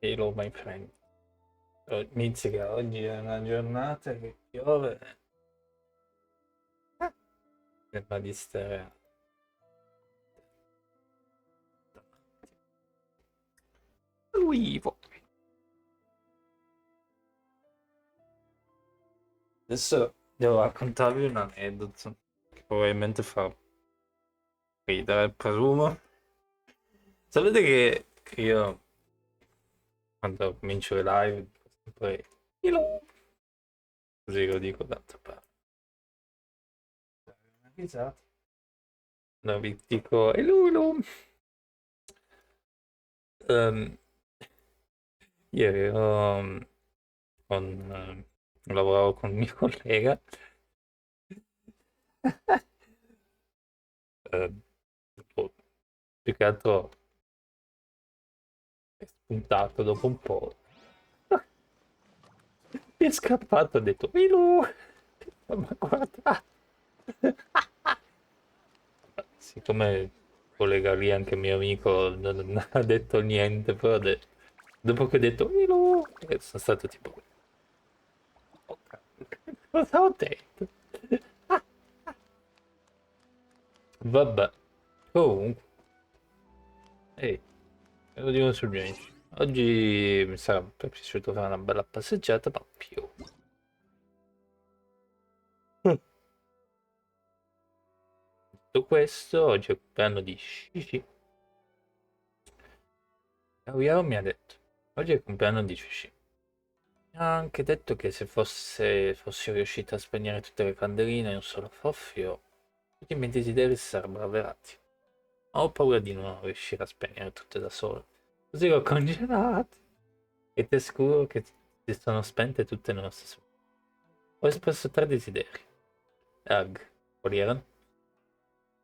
Hello my friend. Inizia oggi è una giornata che piove. Sembra di stare a Luivo. Adesso devo raccontarvi un aneddoto che probabilmente fa ridere, presumo. Sapete che io quando comincio le live dico sempre hello, così lo dico tanto per dare una risata. No, vi dico hello hello. Ehm, Ieri lavoravo con un mio collega. eh, Tipo, più che altro è spuntato dopo un po'. Mi è scappato, ha detto Milu! Ma guarda! Siccome il collega lì, anche mio amico, non ha detto niente, però dopo che ho detto Milu, sono stato tipo, "Oh, cosa ho detto?" Vabbè, comunque, ehi, me lo dico sul Genshin. Oggi mi sarebbe piaciuto fare una bella passeggiata, ma più. Detto questo, oggi è il compleanno di Shishi. Yao mi ha detto, oggi è il compleanno di Shishi. Mi ha anche detto che se fossi riuscito a spegnere tutte le candeline in un solo soffio, tutti i miei desideri si sarebbero avverati. Ma ho paura di non riuscire a spegnere tutte da solo. Così l'ho congelate. E ti assicuro che si sono spente tutte nello stesso momento. Ho espresso tre desideri. Ag, quali erano?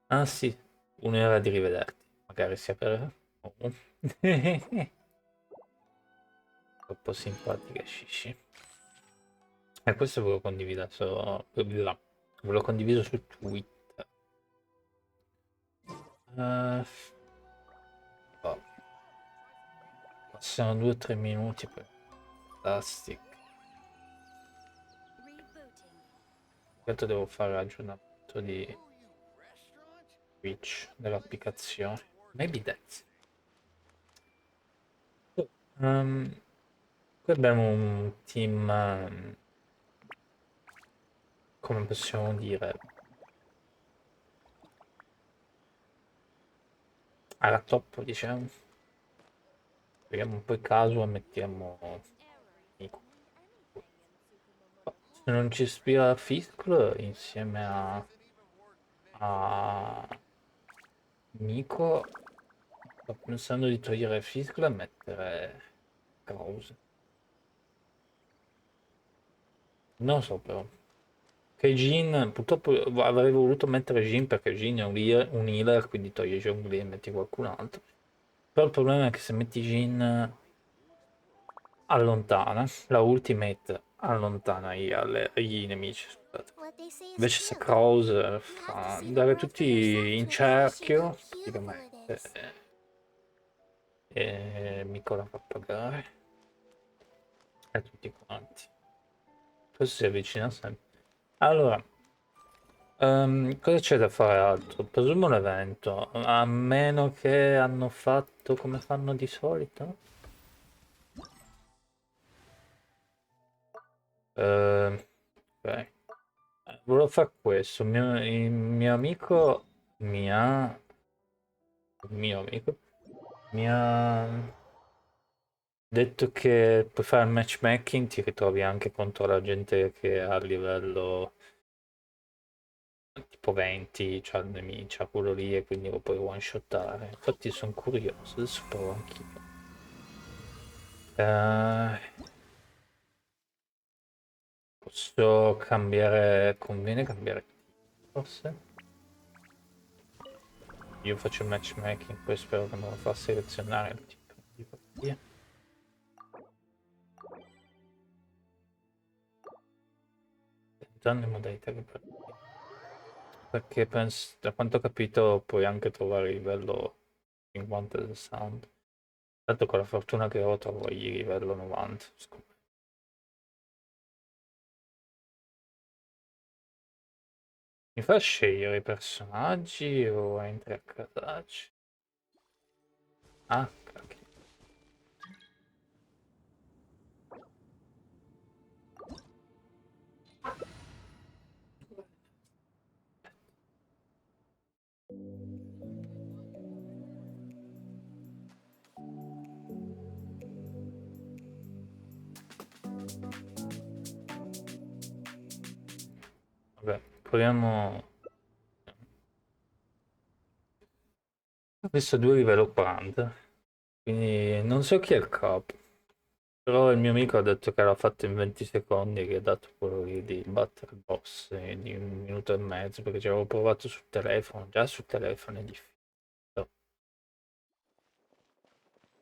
Ah sì, uno era di rivederti. Magari si aprirà. Oh. Troppo simpatica Shishi. E questo ve lo condivido ve l'ho condiviso su Twitter. Oh, passano 2 o 3 minuti poi. Fantastico. Intanto devo fare l'aggiornamento di Twitch dell'applicazione. Maybe that's. Um, Qui abbiamo un team, come possiamo dire, alla top, diciamo. Vediamo un po' il caso e mettiamo Nico. Se non ci ispira Fiskl insieme a Nico, sto pensando di togliere Fiskl e mettere Krause. Non so però. Che Jin, purtroppo avrei voluto mettere Jin perché Jin è un healer, quindi togli Jungli e metti qualcun altro. Però il problema è che se metti Jin allontana, la ultimate allontana gli nemici, scusate. Invece se Krause fa andare tutti in cerchio, praticamente, e Miko la fa pagare, e tutti quanti. Questo si avvicina sempre. Allora, cosa c'è da fare altro? Presumo un evento, a meno che hanno fatto come fanno di solito. Ok. Volevo fare questo. Il mio amico mi ha. Il mio amico mi ha detto che per fare il matchmaking ti ritrovi anche contro la gente che ha a livello tipo 20, c'ha il nemico, c'ha quello lì e quindi lo puoi one shottare. Infatti sono curioso, adesso provo anch'io. Eh, Posso cambiare. Conviene cambiare forse? Io faccio il matchmaking, poi spero che me lo fa selezionare il tipo di partita. Entrando in modalità che perché penso, da quanto ho capito puoi anche trovare il livello 50 del sound. Tanto con la fortuna che ho trovo gli livello 90. Mi fa scegliere i personaggi o entri a casacci? Ah, cacchio. Vabbè, proviamo. Ho visto 2 livello 40, quindi non so chi è il capo. Però il mio amico ha detto che l'ha fatto in 20 secondi e che ha dato quello lì di battere il boss di 1 minuto e mezzo, perché ci avevo provato sul telefono, già sul telefono è difficile.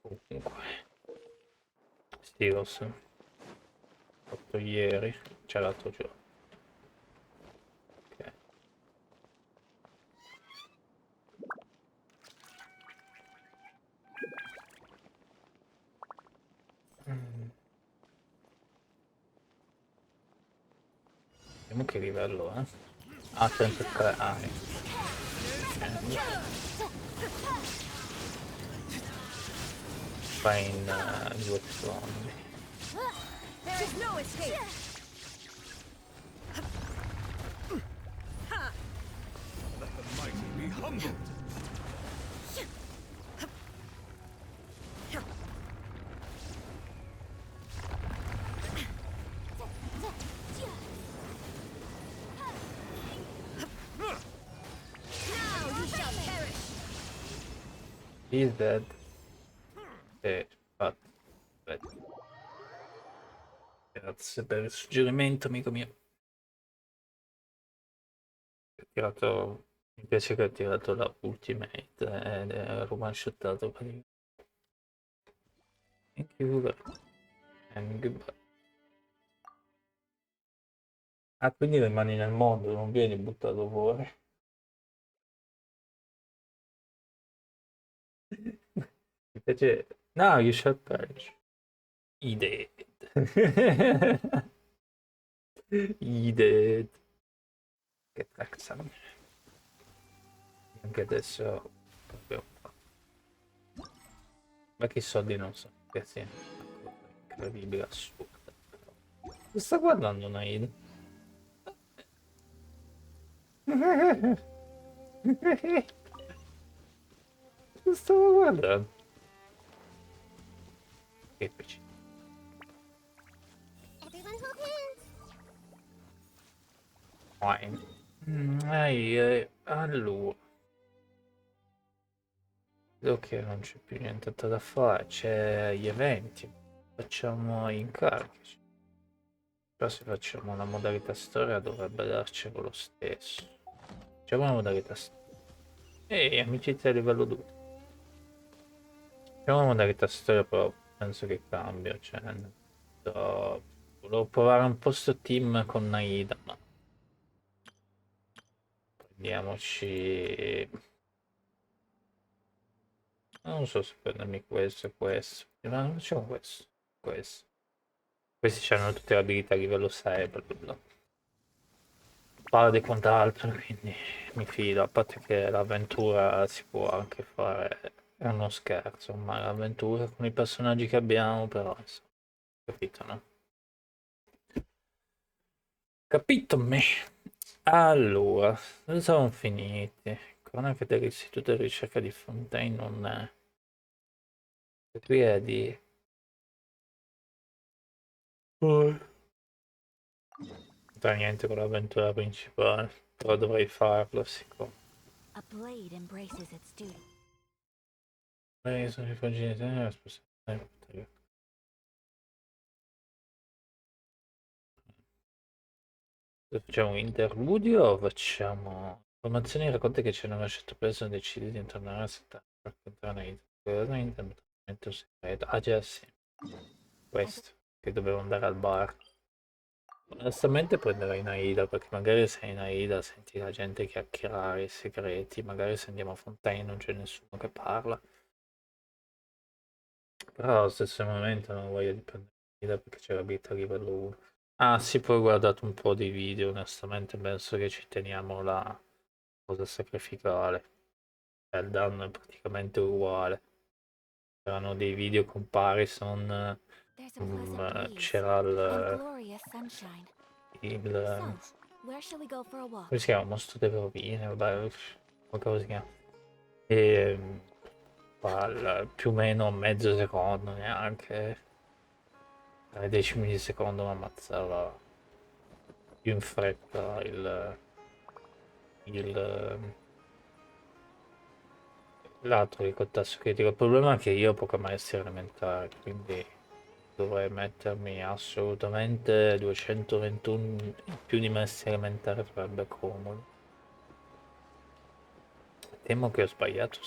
Comunque, sì, l'ho fatto ieri, c'è l'altro giorno. Ok. Mm, Vediamo che livello è. Ah, 33, ok. Fa in 2 secondi. There is no escape. Let the mighty be humbled. Now you shall perish. He's dead. Infatti, aspetta. Grazie per il suggerimento, amico mio. Mi piace che ha tirato la ultimate ed è one shottato praticamente. Thank you and goodbye. Ah, quindi rimani nel mondo, non vieni buttato fuori. Mi piace. No, you shall perish. I dead. I dead. Che cazzo. Anche adesso proprio. Ma che soldi non so. Che sia una cosa incredibile, assurda. Lo sta guardando Nahida? Lo stavo guardando. Che piacere. Everyone hold hands. Wine. Allora. Vedo che non c'è più niente da fare. C'è gli eventi. Facciamo incarichi. Però se facciamo una modalità storia dovrebbe darcelo lo stesso. Facciamo una modalità storia. Ehi, amicizia a livello 2. Facciamo una modalità storia, però penso che cambia. Cioè, volevo provare un po' sto team con Nahida, ma prendiamoci. Non so se prendermi questo e questo. Ma non facciamo questo. Questo. Questi hanno tutte le abilità a livello 6, bla bla bla. Parla quant'altro, quindi mi fido, a parte che l'avventura si può anche fare, è uno scherzo, ma l'avventura con i personaggi che abbiamo, però, insomma, capito, no? Capito me? Allora, dove siamo finiti? Cronaca dell'Istituto di Ricerca di Fontaine non è. Qui è di. Non c'entra niente con l'avventura principale, però dovrei farlo, sicuro. A blade embraces its duty. Sono rifugiati, facciamo un interludio o facciamo. Informazioni racconta che c'è una scelta presa decidi di tornare a settare per raccontare una intervento segreto. Ah già sì, questo, che dovevo andare al bar. Onestamente prenderei Nahida, perché magari sei in Aida, senti la gente chiacchierare i segreti, magari se andiamo a Fontaine non c'è nessuno che parla. Però allo stesso momento non voglio dipendere perché c'è l'abilità livello 1. Ah sì, poi ho guardato un po' di video, onestamente penso che ci teniamo la cosa sacrificale. Il danno è praticamente uguale. C'erano dei video comparison, There's a pleasant breeze c'era and glorious sunshine. il So, where shall we go for a walk? come si chiama? Mostro delle rovine, vabbè, come si chiama? E più o meno mezzo secondo, neanche 10 di secondo mi ammazzava più in fretta il l'altro che col tasto critico. Il problema è che io ho poca maestria elementare, quindi dovrei mettermi assolutamente 221 in più di maestria elementare, sarebbe comodo. Temo che ho sbagliato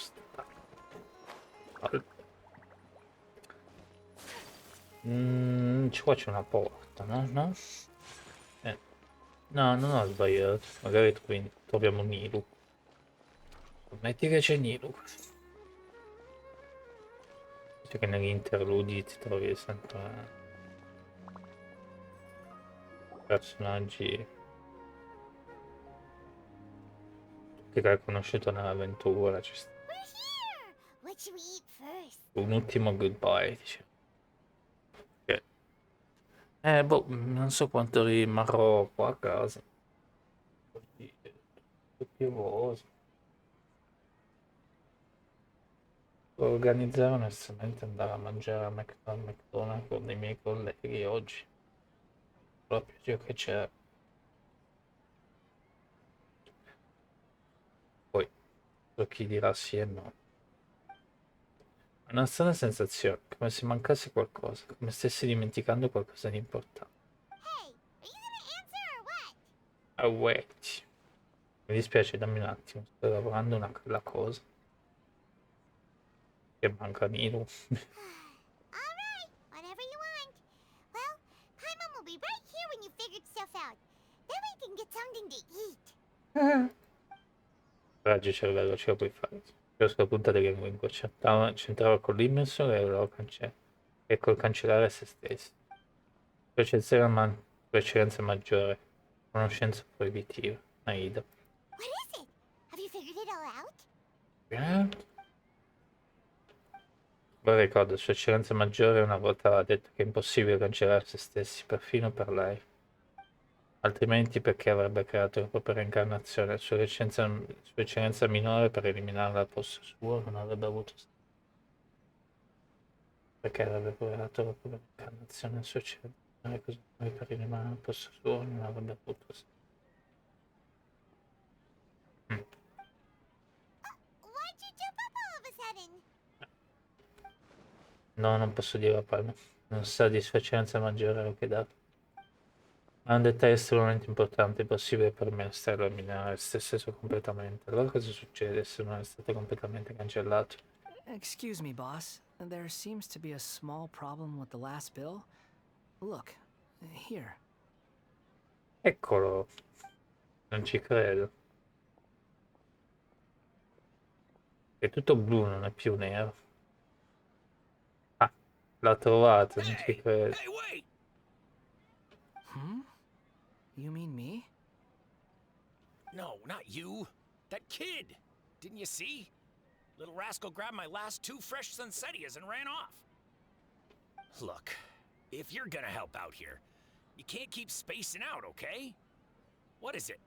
qua c'è una porta, no? No? No, non ho sbagliato. Magari troviamo Nilu. Metti che c'è Nilu. Dice che negli interludi ti trovi sempre personaggi che hai conosciuto nell'avventura. Ci sta. We're here! What should we eat first? Un ultimo goodbye, dice. Ok. Boh, non so quanto rimarrò qua a casa. È piovoso. Organizzare onestamente andare a mangiare a McDonald's con dei miei colleghi oggi. Proprio Dio che c'è. Poi, per chi dirà sì e no. Una strana sensazione, come se mancasse qualcosa, come stessi dimenticando qualcosa di importante. Hey, are you gonna answer or what? Wait. Mi dispiace, dammi un attimo, sto lavorando la cosa. Che manca Nilo. All right, whatever you want. Well, Paimon will be right here when you figured stuff out. Then we can get something to eat. Raggio cervello, ce la puoi fare. Riesco a puntare che comunque c'entrava con l'immersore e col cancellare se stessi. Precedenza maggiore. Conoscenza proibitiva. Nahida. What is it? Have you figured it all out? Eh? Poi ricordo, Sua Eccellenza Maggiore una volta aveva detto che è impossibile cancellare se stessi, perfino per lei. Altrimenti perché avrebbe creato la propria reincarnazione? Sua Eccellenza Minore per eliminarla al posto suo non avrebbe avuto senso. Perché avrebbe creato la propria reincarnazione? Sua Eccellenza Minore così noi per eliminarla al posto suo non avrebbe avuto senso. Mm. Why'd you jump up all of a sudden? No, non posso dire la palma. Non sa di Sua Eccellenza Maggiore lo che dà. Ma è un dettaglio estremamente importante, è possibile per me esterno eliminare se stesso completamente. Allora cosa succede se non è stato completamente cancellato? Excuse me, boss. There seems to be a small problem with the last bill. Look, here. Eccolo, non ci credo. È tutto blu, non è più nero. Ah, l'ha trovato, non ci credo. Hey, wait! Hmm? You mean me? No, not you. That kid. Didn't you see? Little rascal grabbed my last 2 fresh Sunsettias and ran off. Look, if you're gonna help out here, you can't keep spacing out, okay? What is it?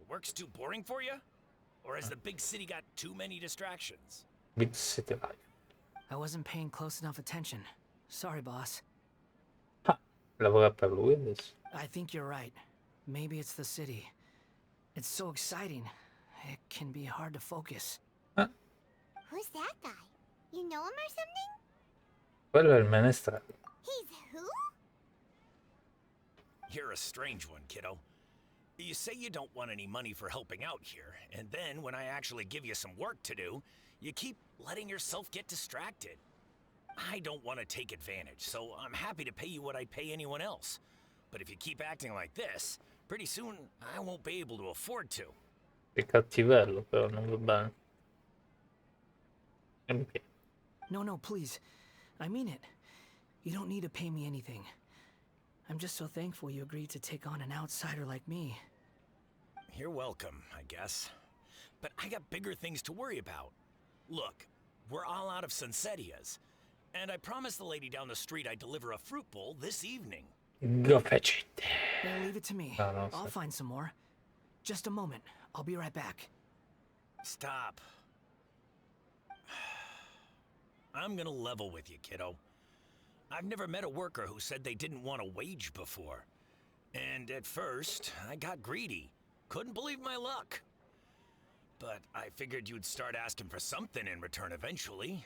Work's too boring for you? Or has the big city got too many distractions? Big City Life. I wasn't paying close enough attention. Sorry, boss. Ah, lavora per lui adesso. I think you're right. Maybe it's the city. It's so exciting. It can be hard to focus. Ah, Who's that guy? You know him or something? quello è il menestrello. He's who? You're a strange one, kiddo. You say you don't want any money for helping out here, and then when I actually give you some work to do, you keep letting yourself get distracted. I don't want to take advantage, so I'm happy to pay you what I'd pay anyone else. But if you keep acting like this, pretty soon I won't be able to afford to. È cattivello, però non va bene. E mi piace. No, please. I mean it. You don't need to pay me anything. I'm just so thankful you agreed to take on an outsider like me. You're welcome, I guess. But I got bigger things to worry about. Look, we're all out of Sunsetias. And I promised the lady down the street I'd deliver a fruit bowl this evening. Go fetch it. Leave it to me. No, no, I'll sir. find some more. Just a moment. I'll be right back. Stop. I'm gonna level with you, kiddo. I've never met a worker who said they didn't want a wage before. And at first, I got greedy. Couldn't believe my luck. But I figured you'd start asking for something in return eventually.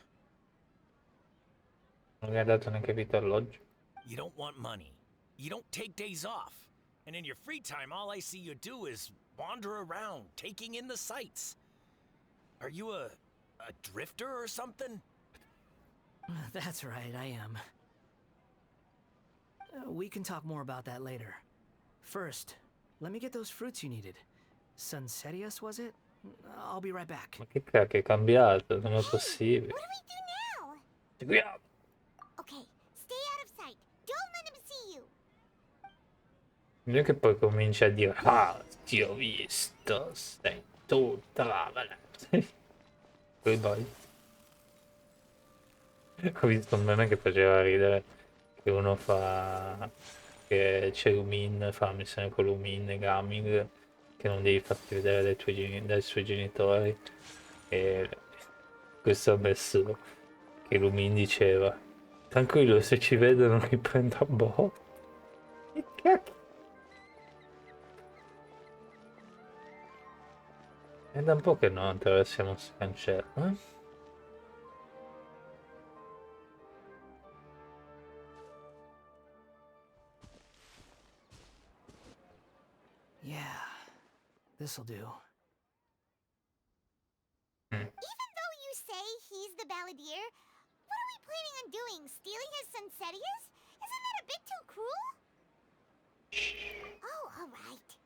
Non mi ha dato neanche vitto alloggio. You don't want money. You don't take days off. And in your free time, all I see you do is wander around, taking in the sights. Are you a drifter or something? That's right, I am. We can talk more about that later. First, let me get those fruits you needed. Sunsetias, was it? I'll be right back. Ma che cacchio è cambiato? Non è What possibile. do we do now? Seguiamo. Okay, stay out of sight. Don't let him see you. Non è che poi comincia a dire: ah, ti ho visto, sei tutta la poi vai. Ho visto un meme che faceva ridere, che uno fa, che c'è Lumin, fa la missione con Lumin e Gaming, che non devi farti vedere dai suoi genitori, e questo ha messo che Lumin diceva: tranquillo, se ci vedono li prendo a botte. Che cacchio. È da un po' che non attraversiamo questo cancello, eh? Yeah, this'll do. Even though you say he's the balladeer, what are we planning on doing? Stealing his Sunsetias? Isn't that a bit too cruel? Oh, alright.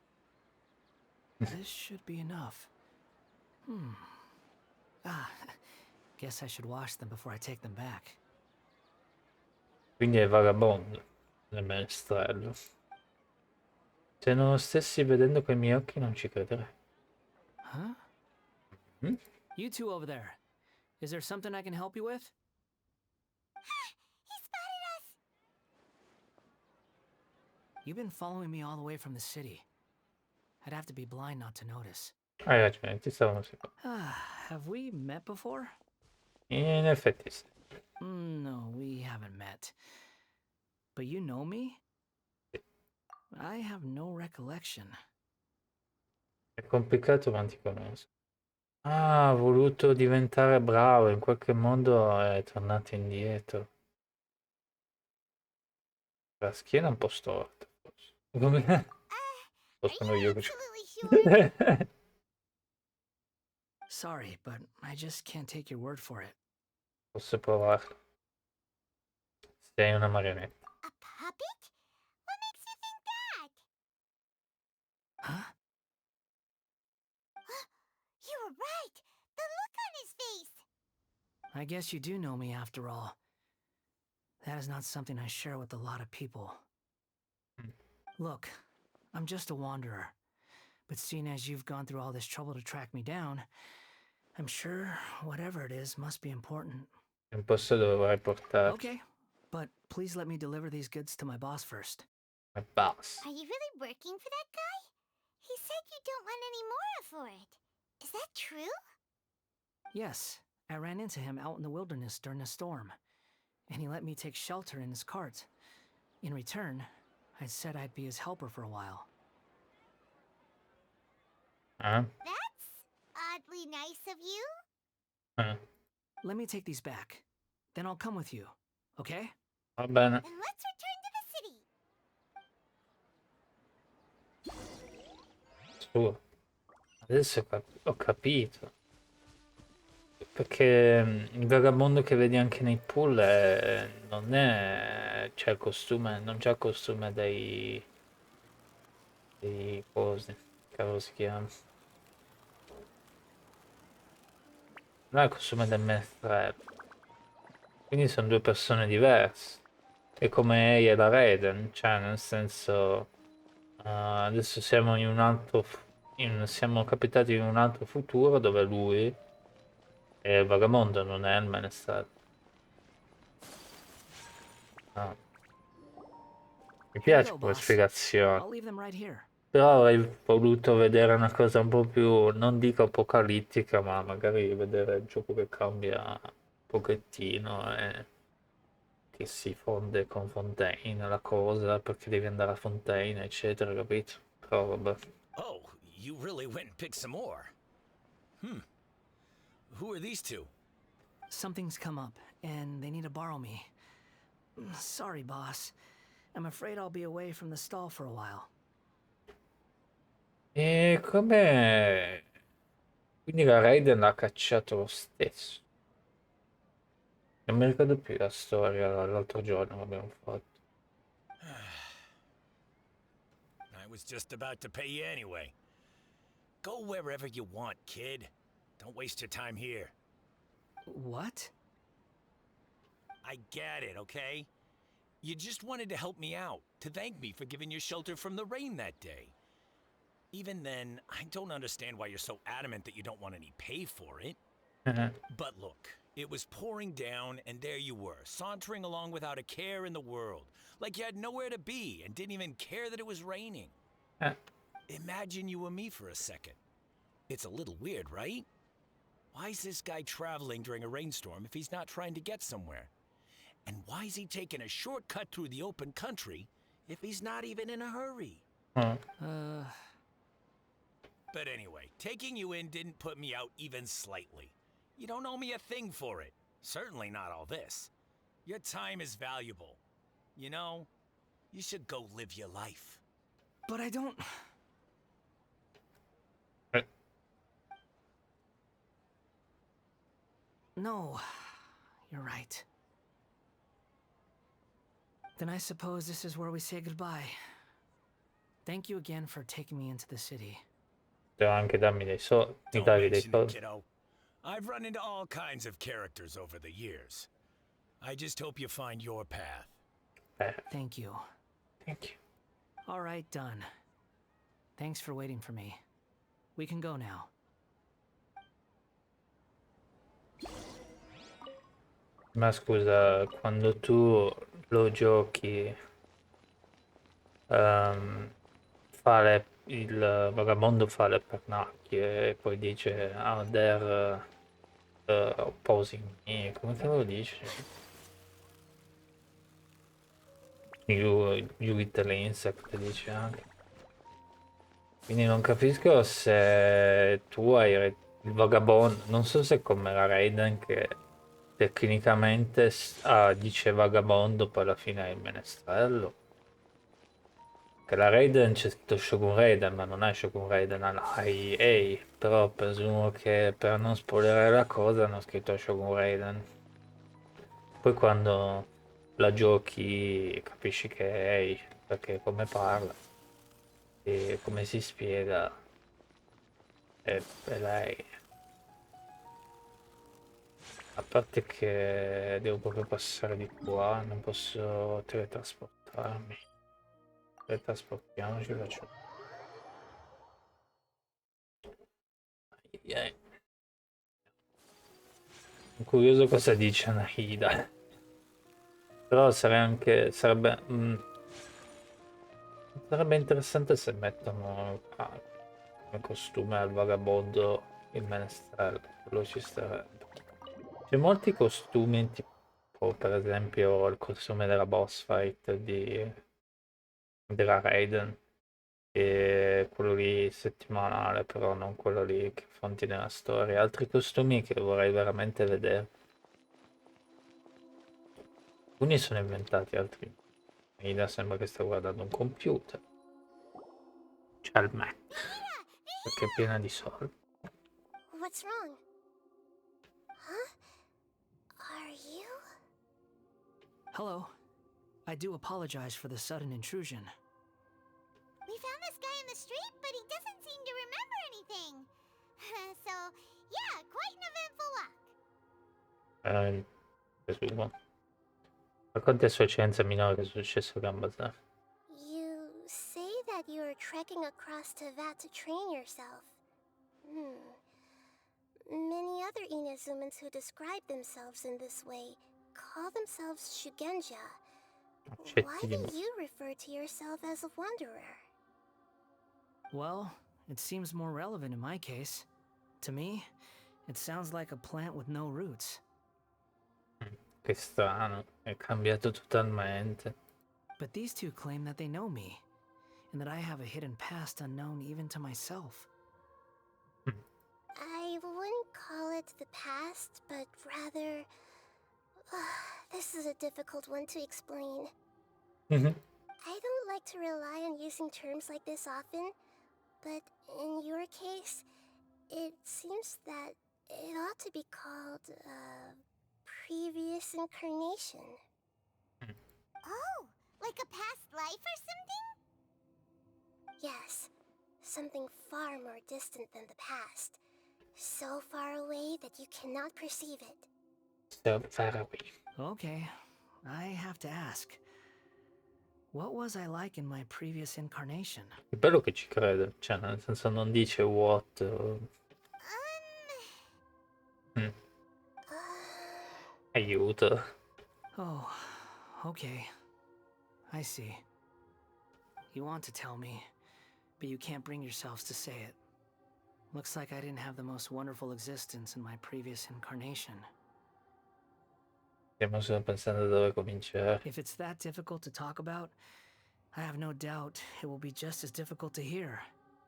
This should be enough. Ah, guess I should wash them before I take them back. Quindi è vagabondo nel menestrello. Se non lo stessi vedendo coi miei occhi non ci crederei. Huh? Hmm? You two over there. Is there something I can help you with? He spotted us! You've been following me all the way from the city. I'd have to be blind not to notice. Hai ragione, ti stavo secondo. Have we met before? In effetti sì. No, we haven't met. But you know me? I have no recollection. È complicato ma ti conosco. Ah, ha voluto diventare bravo, in qualche modo è tornato indietro. La schiena è un po' storta, forse. Come? Are Sono you io che absolutely sure? Sorry, but I just can't take your word for it. Posso provarlo. Sei una marionetta. A puppet? What makes you think that? Huh? You were right! The look on his face! I guess you do know me after all. That is not something I share with a lot of people. Look, I'm just a wanderer. But seeing as you've gone through all this trouble to track me down, I'm sure whatever it is must be important. È un posto dove vorrei portarti. Okay, but please let me deliver these goods to my boss first. E basta. Are you really working for that guy? He said you don't want any more for it. Is that true? Yes, I ran into him out in the wilderness during a storm, and he let me take shelter in his cart. In return, I said I'd be his helper for a while. Eh? That's oddly nice of you. Eh. Let me take these back. Then I'll come with you, okay? Va bene. Then let's return to the city. Su. Adesso ho capito. Perché il vagabondo che vedi anche nei pool non è... c'è il costume, non c'è il costume dei cosi, che cavolo si chiama? Non è il costume del menestrello. Quindi sono due persone diverse. È come Ei e la Raiden, cioè nel senso adesso siamo in un altro siamo capitati in un altro futuro dove lui è il vagabondo, non è il menestrello. Ah, mi Here you piace go, come boss. spiegazione. I'll leave them right here. Però avrei voluto vedere una cosa un po' più, non dico apocalittica, ma magari vedere il gioco che cambia un pochettino e che si fonde con Fontaine la cosa, perché devi andare a Fontaine, eccetera, capito? Però vabbè. Oh, you really went and picked some more. Who are these two? Something's come up, and they need to borrow me. Sorry, boss. I'm afraid I'll be away from the stall for a while. E come... Quindi la Raiden l'ha cacciato lo stesso. Non mi ricordo più la storia l'altro giorno che abbiamo fatto. I was just about to pay you anyway. Go wherever you want, kid. Don't waste your time here. What? I get it, okay? You just wanted to help me out, to thank me for giving you shelter from the rain that day. Even then, I don't understand why you're so adamant that you don't want any pay for it. But look, it was pouring down, and there you were, sauntering along without a care in the world, like you had nowhere to be and didn't even care that it was raining. Eh, Imagine you were me for a second. It's a little weird, right? Why is this guy traveling during a rainstorm if he's not trying to get somewhere? And why is he taking a shortcut through the open country if he's not even in a hurry? mm. But anyway, taking you in didn't put me out even slightly. You don't owe me a thing for it. Certainly not all this. Your time is valuable. You know, you should go live your life. But I don't... Eh, No, you're right. Then I suppose this is where we say goodbye. Thank you again for taking me into the city. Devo anche darmi dei soldi, mi Don't davi dei mention it, soldi. kiddo. I've run into all kinds of characters over the years. I just hope you find your path. Thank you. Thank you. All right, done. Thanks for waiting for me. We can go now. Ma scusa, quando tu lo giochi, il vagabondo fa le pernacchie e poi dice ah, there opposing me, come te lo dice? You little insect dice anche. Quindi non capisco se tu hai il vagabondo, non so se come la Raiden che tecnicamente dice vagabondo, poi alla fine è il menestrello. Che la Raiden c'è scritto Shogun Raiden, ma non è Shogun Raiden, è EA, però presumo che per non spoilerare la cosa hanno scritto Shogun Raiden. Poi quando la giochi capisci che è EA, perché come parla e come si spiega è lei. A parte che devo proprio passare di qua, non posso teletrasportarmi. Teletrasportiamoci, faccio. Sono curioso cosa dice Nahida. Però sarebbe interessante se mettono come costume al vagabondo il menestrello. Quello ci starebbe. C'è molti costumi, tipo per esempio il costume della boss fight della Raiden, e quello lì settimanale, però non quello lì che affronti nella storia. Altri costumi che vorrei veramente vedere. Alcuni sono inventati, altri. Ida sembra che stia guardando un computer. C'è il Mac, perché è piena di soldi. What's wrong? Huh? Are you? Hello. I do apologize for the sudden intrusion. We found this guy in the street, but he doesn't seem to remember anything. So, yeah, quite an eventful walk. presumo. Racconti a Sua Eccellenza Minore che è successo a Gambasar. You say that you're trekking across to Vat to train yourself. Many other Inazumans who describe themselves in this way call themselves Shugenja. Why do you refer to yourself as a wanderer? Well, it seems more relevant in my case. To me, it sounds like a plant with no roots. Che strano, è cambiato totalmente. But these two claim that they know me, and that I have a hidden past unknown even to myself. I wouldn't call it the past, but rather... this is a difficult one to explain. I don't like to rely on using terms like this often, but in your case, it seems that it ought to be called, previous incarnation. Oh, like a past life or something? Yes, something far more distant than the past. So far away that you cannot perceive it. So far away. Okay, I have to ask. What was I like in my previous incarnation? È bello che ci crede, cioè nel senso non dice what. Aiuto. Oh, okay. I see. You want to tell me, but you can't bring yourselves to say it. Looks like I didn't have the most wonderful existence in my previous incarnation. Stiamo solo pensando dove cominciare. If it's that difficult to talk about, I have no doubt it will be just as difficult to hear.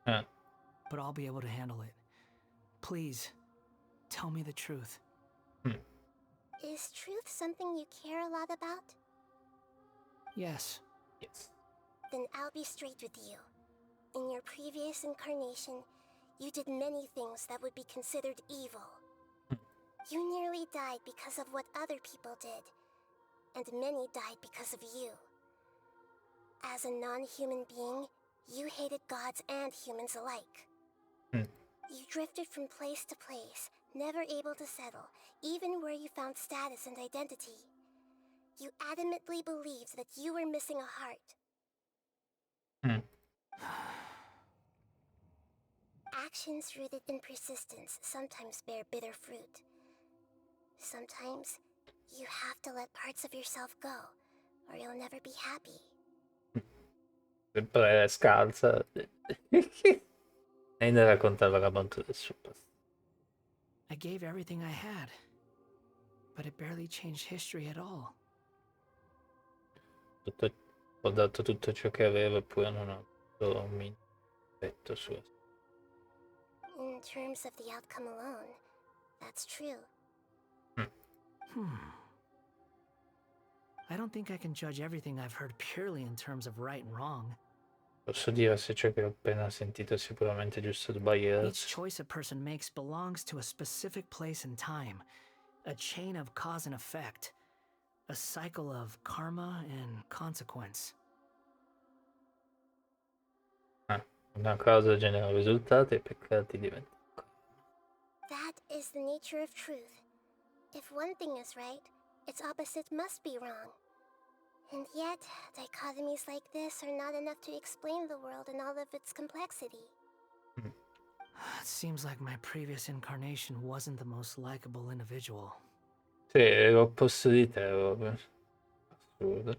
But I'll be able to handle it. Please, tell me the truth. Is truth something you care a lot about? Yes. Yes. Then I'll be straight with you. In your previous incarnation, you did many things that would be considered evil. You nearly died because of what other people did, and many died because of you. As a non-human being, you hated gods and humans alike. You drifted from place to place, never able to settle, even where you found status and identity. You adamantly believed that you were missing a heart. Actions rooted in persistence sometimes bear bitter fruit. Sometimes, you have to let parts of yourself go, or you'll never be happy. Sempre scalza. E ne raccontava racconto del suo passato. I gave everything I had, but it barely changed history at all. Ho dato tutto ciò che avevo eppure non ho avuto un minimo effetto su. In terms of the outcome alone, that's true. I don't think I can judge everything I've heard purely in terms of right and wrong. Posso dire se ciò che ho appena sentito è sicuramente giusto o sbagliato. Each choice a person makes belongs to a specific place and time, a chain of cause and effect, a cycle of karma and consequence. Una cosa genera risultati e peccati diventano. That is the nature of truth. If one thing is right, its opposite must be wrong. And yet, dichotomies like this are not enough to explain the world in all of its complexity. It seems like my previous incarnation wasn't the most likable individual. Sì, è l'opposto di te, proprio. Assurdo.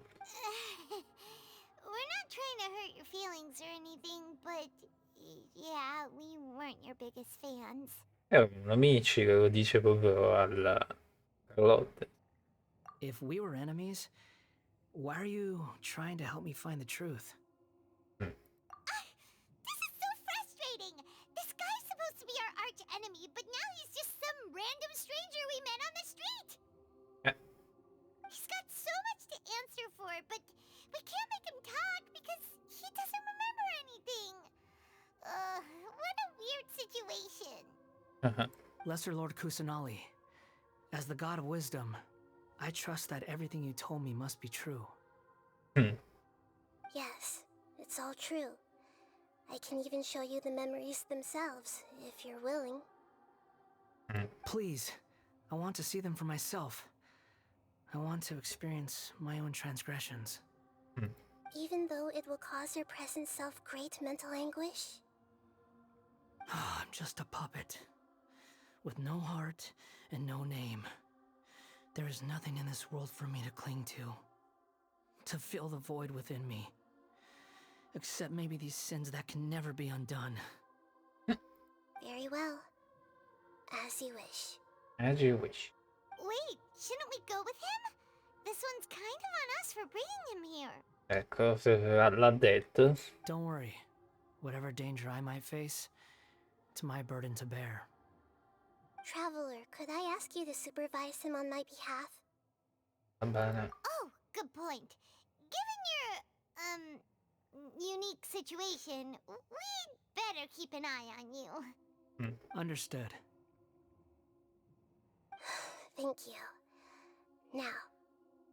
We're not trying to hurt your feelings or anything, but yeah, we weren't your biggest fans. Erano amici, che lo dice proprio alla Carlotta. If we were enemies, why are you trying to help me find the truth? This is so frustrating! This guy's supposed to be our arch enemy, but now he's just some random stranger we met on the street! He's got so much to answer for, but we can't make him talk because he doesn't remember anything. What a weird situation. Lesser Lord Kusanali, as the god of wisdom, I trust that everything you told me must be true. Yes, it's all true. I can even show you the memories themselves, if you're willing. Please, I want to see them for myself. I want to experience my own transgressions. Even though it will cause your present self great mental anguish? I'm just a puppet, with no heart and no name. There is nothing in this world for me to cling to fill the void within me. Except maybe these sins that can never be undone. Very well. As you wish. As you wish. Wait, shouldn't we go with him? This one's kind of on us for bringing him here. Ecco, se l'ha detto. Don't worry. Whatever danger I might face, it's my burden to bear. Traveler, could I ask you to supervise him on my behalf? Va bene. Oh, good point. Given your, unique situation, we'd better keep an eye on you. Understood. Thank you. Now,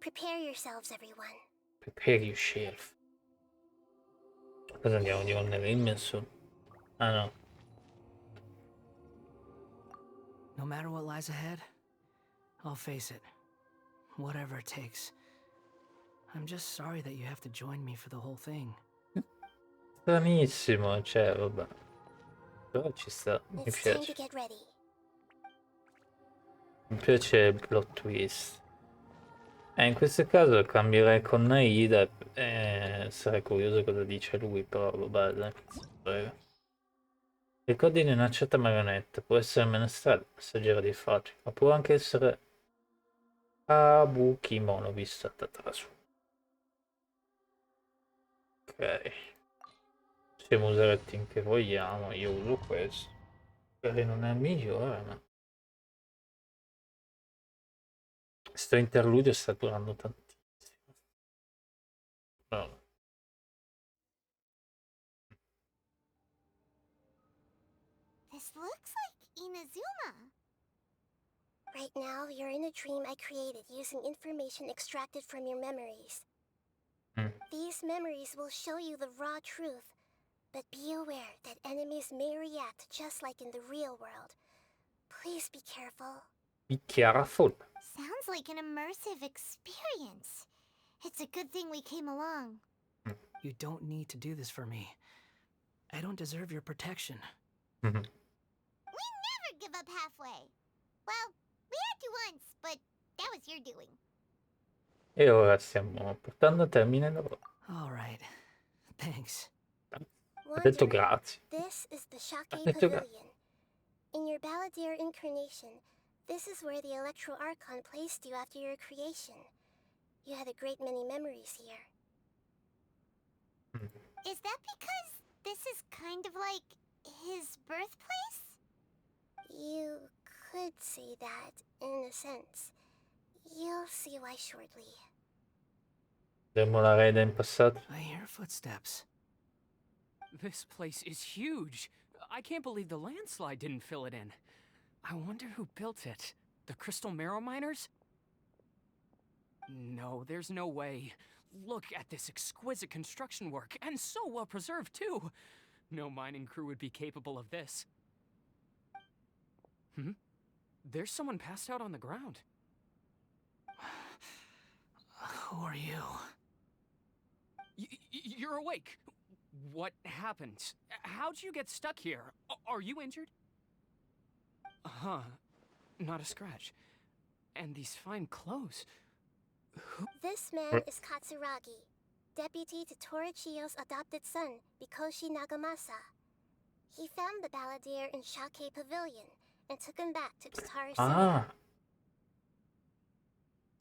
prepare yourselves, everyone. Prepare yourself. Cosa andiamo di con Rimmensu? Ah no. No matter what lies ahead, I'll face it. Whatever it takes. I'm just sorry that you have to join me for the whole thing. Stranissimo, cioè, vabbè. Però ci sta, mi It's time to piace. get ready. Mi piace il plot twist. In questo caso cambierei con Nahida e sarei curioso cosa dice lui, però vabbè, dai, prego. Ricordi di una certa marionetta, può essere menestrale, messaggero dei fatti, ma può anche essere Kabukimono vista da trasu. Ok. Possiamo usare il team che vogliamo, io uso questo. Magari non è il migliore, ma... Sto interludio sta durando tantissimo. No. This looks like Inazuma. Right now, you're in a dream I created using information extracted from your memories. These memories will show you the raw truth, but be aware that enemies may react just like in the real world. Please be careful. Be careful. Sounds like an immersive experience. It's a good thing we came along. You don't need to do this for me. I don't deserve your protection. We never give up halfway. Well, we had to once, but that was your doing. E ora stiamo portando a termine il lavoro. All right. Thanks. Ha detto Wanderer, grazie. this is the Shake detto Pavilion. In your Balladeer incarnation, this is where the Electro Archon placed you after your creation. You had a great many memories here. Is that because this is kind of like his birthplace? You could say that, in a sense. You'll see why shortly. Vedremo la raid in passato. I hear footsteps. This place is huge. I can't believe the landslide didn't fill it in. I wonder who built it. The Crystal Marrow Miners? No, there's no way. Look at this exquisite construction work, and so well preserved too. No mining crew would be capable of this. There's someone passed out on the ground. Who are you? You're awake. What happened? How'd you get stuck here? Are you injured? Huh. Not a scratch. And these fine clothes. This man is Katsuragi, deputy to Torichio's adopted son, Mikoshi Nagamasa. He found the Balladeer in Shake Pavilion and took him back to Tatarasuna. Ah.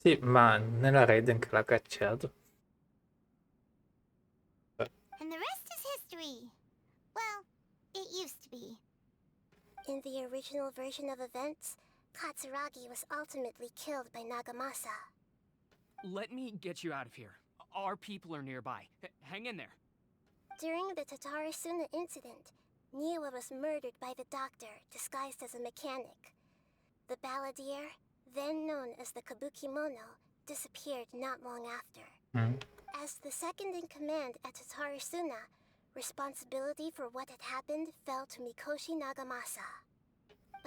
Sì, ma nella raid anche l'ha cacciato. And the rest is history. Well, it used to be. In the original version of events, Katsuragi was ultimately killed by Nagamasa. Let me get you out of here. Our people are nearby. Hang in there. During the Tatarasuna incident, Niwa was murdered by the doctor disguised as a mechanic. The Balladeer, then known as the Kabukimono, disappeared not long after. As the second in command at Tatarasuna, responsibility for what had happened fell to Mikoshi Nagamasa.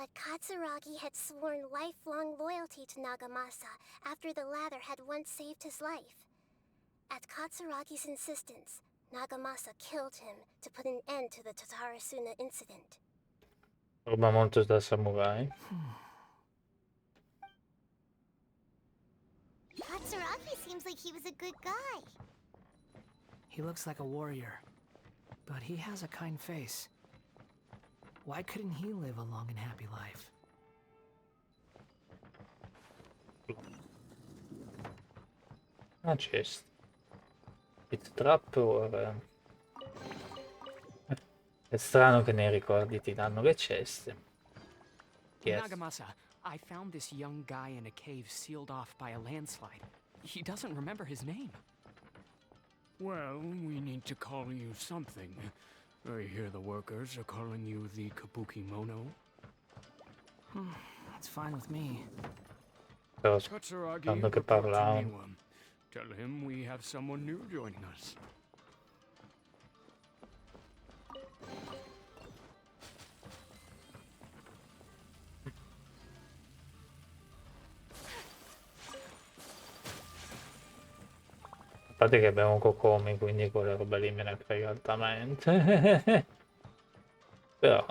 But Katsuragi had sworn lifelong loyalty to Nagamasa after the latter had once saved his life. At Katsuragi's insistence, Nagamasa killed him to put an end to the Tatarasuna incident. Roba molto da samurai. Katsuragi seems like he was a good guy. He looks like a warrior, but he has a kind face. Why couldn't he live a long and happy life? Ah, chest. Pit trap or... È strano che nei ricordi ti danno le ceste. Yes. Nagamasa, I found this young guy in a cave sealed off by a landslide. He doesn't remember his name. Well, we need to call you something. I hear the workers are calling you the Kabuki Mono. That's fine with me. Però Katsuragi, quando che report to parla... Niwa. Tell him we have someone new joining us. A parte che abbiamo Kokomi, quindi quelle robe lì me ne frega altamente. Però...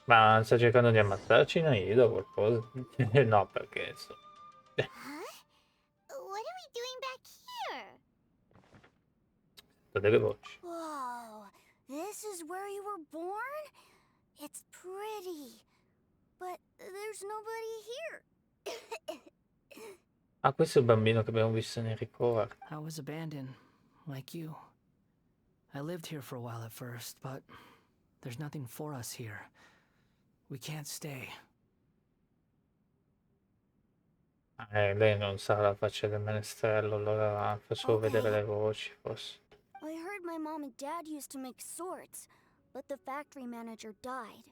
Ma sta cercando di ammazzarci Nahida o qualcosa? No, perché insomma... Huh? What are we doing back here? delle voci. Whoa, this is where you were born? It's pretty, but there's nobody here. Ah, questo è il bambino che abbiamo visto nei ricordi. I was abandoned, like you. I lived here for a while at first, but there's nothing for us here. We can't stay. Lei non sa la faccia del menestrello, allora fa solo vedere le voci, forse. I heard my mom and dad used to make swords, but the factory manager died,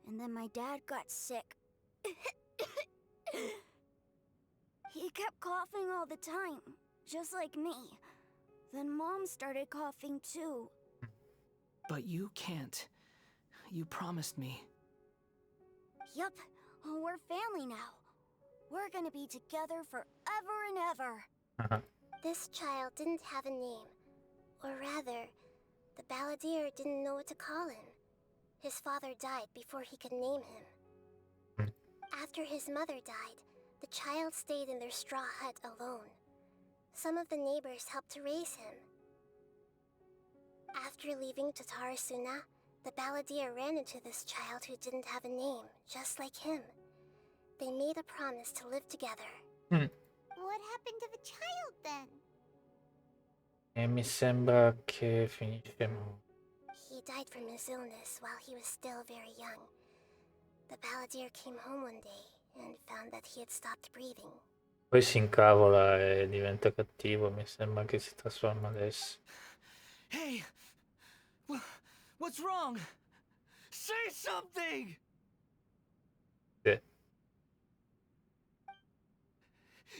and then my dad got sick. He kept coughing all the time, just like me. Then Mom started coughing too. But you can't. You promised me. Yup, we're family now. We're gonna be together forever and ever. This child didn't have a name. Or rather, the balladeer didn't know what to call him. His father died before he could name him. After his mother died, the child stayed in their straw hut alone. Some of the neighbors helped to raise him. After leaving Tatarasuna, the balladeer ran into this child who didn't have a name, just like him. They made a promise to live together. What happened to the child then? E mi sembra che finisce male. He died from his illness while he was still very young. The balladeer came home one day and found that he had stopped breathing. Poi si incavola e diventa cattivo, mi sembra che si trasforma adesso. Hey! What's wrong? Say something! Sì.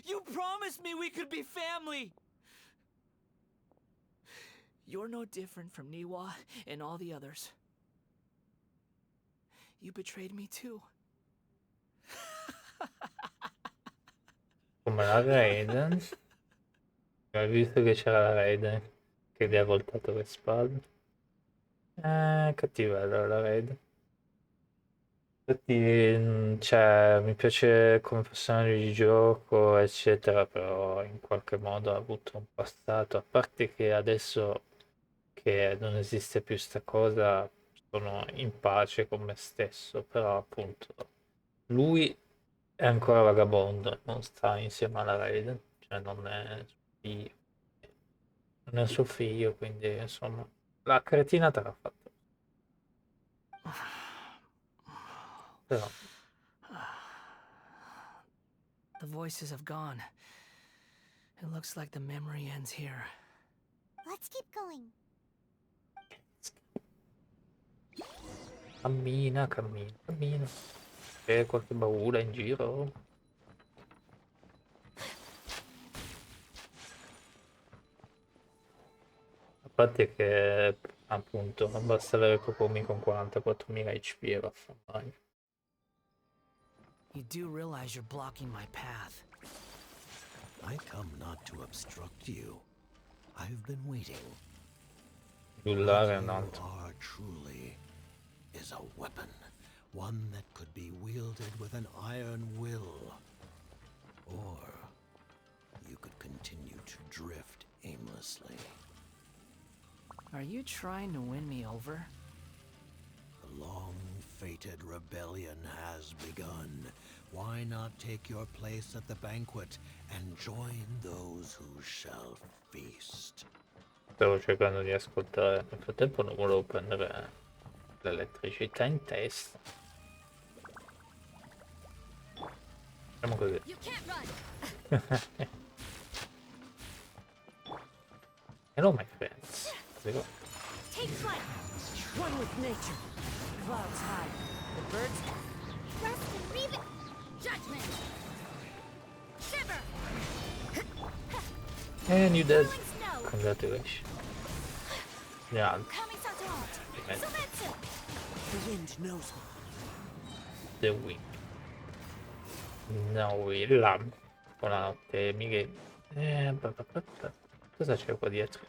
You promised me we could be family! You're no different from Niwa and all the others. You betrayed me too. Come la Raiden. Hai visto che c'era la Raiden che gli ha voltato le spalle. Cattivella la Raiden. Infatti, cioè, mi piace come personaggio di gioco, eccetera, però in qualche modo ha avuto un passato, a parte che adesso che non esiste più sta cosa, sono in pace con me stesso, però appunto lui è ancora vagabondo, non sta insieme alla Raiden, cioè non è suo figlio, non è suo figlio, quindi insomma la cretinata l'ha fatta. Però The voices have gone. It looks like the memory ends here. Let's keep going. cammina, cammina, cammina. C'è qualche baula in giro? Infatti è che appunto non basta avere Kokumi con 44.000 HP e vaffanculo. You do realize you're blocking my path. I come not to obstruct you. I've been waiting. Giullare è What un you altro. are truly is a weapon, one that could be wielded with an iron will. Or you could continue to drift aimlessly. Are you trying to win me over? The long-fated rebellion has begun. Why not take your place at the banquet and join those who shall feast? Stavo cercando di ascoltare. Nel frattempo non volevo prendere l'elettricità in testa. Facciamo così. Hello my friends. Prego. Take flight! One with nature. Clouds high. The birds Rust and reave it. judgment! Shiver! And you dead. Falling snow. Congratulations. Yeah, Coming out. Amen. Sometsu. The wind knows me. the wind. No, là. Buonanotte, Miguel. Cosa c'è qua dietro?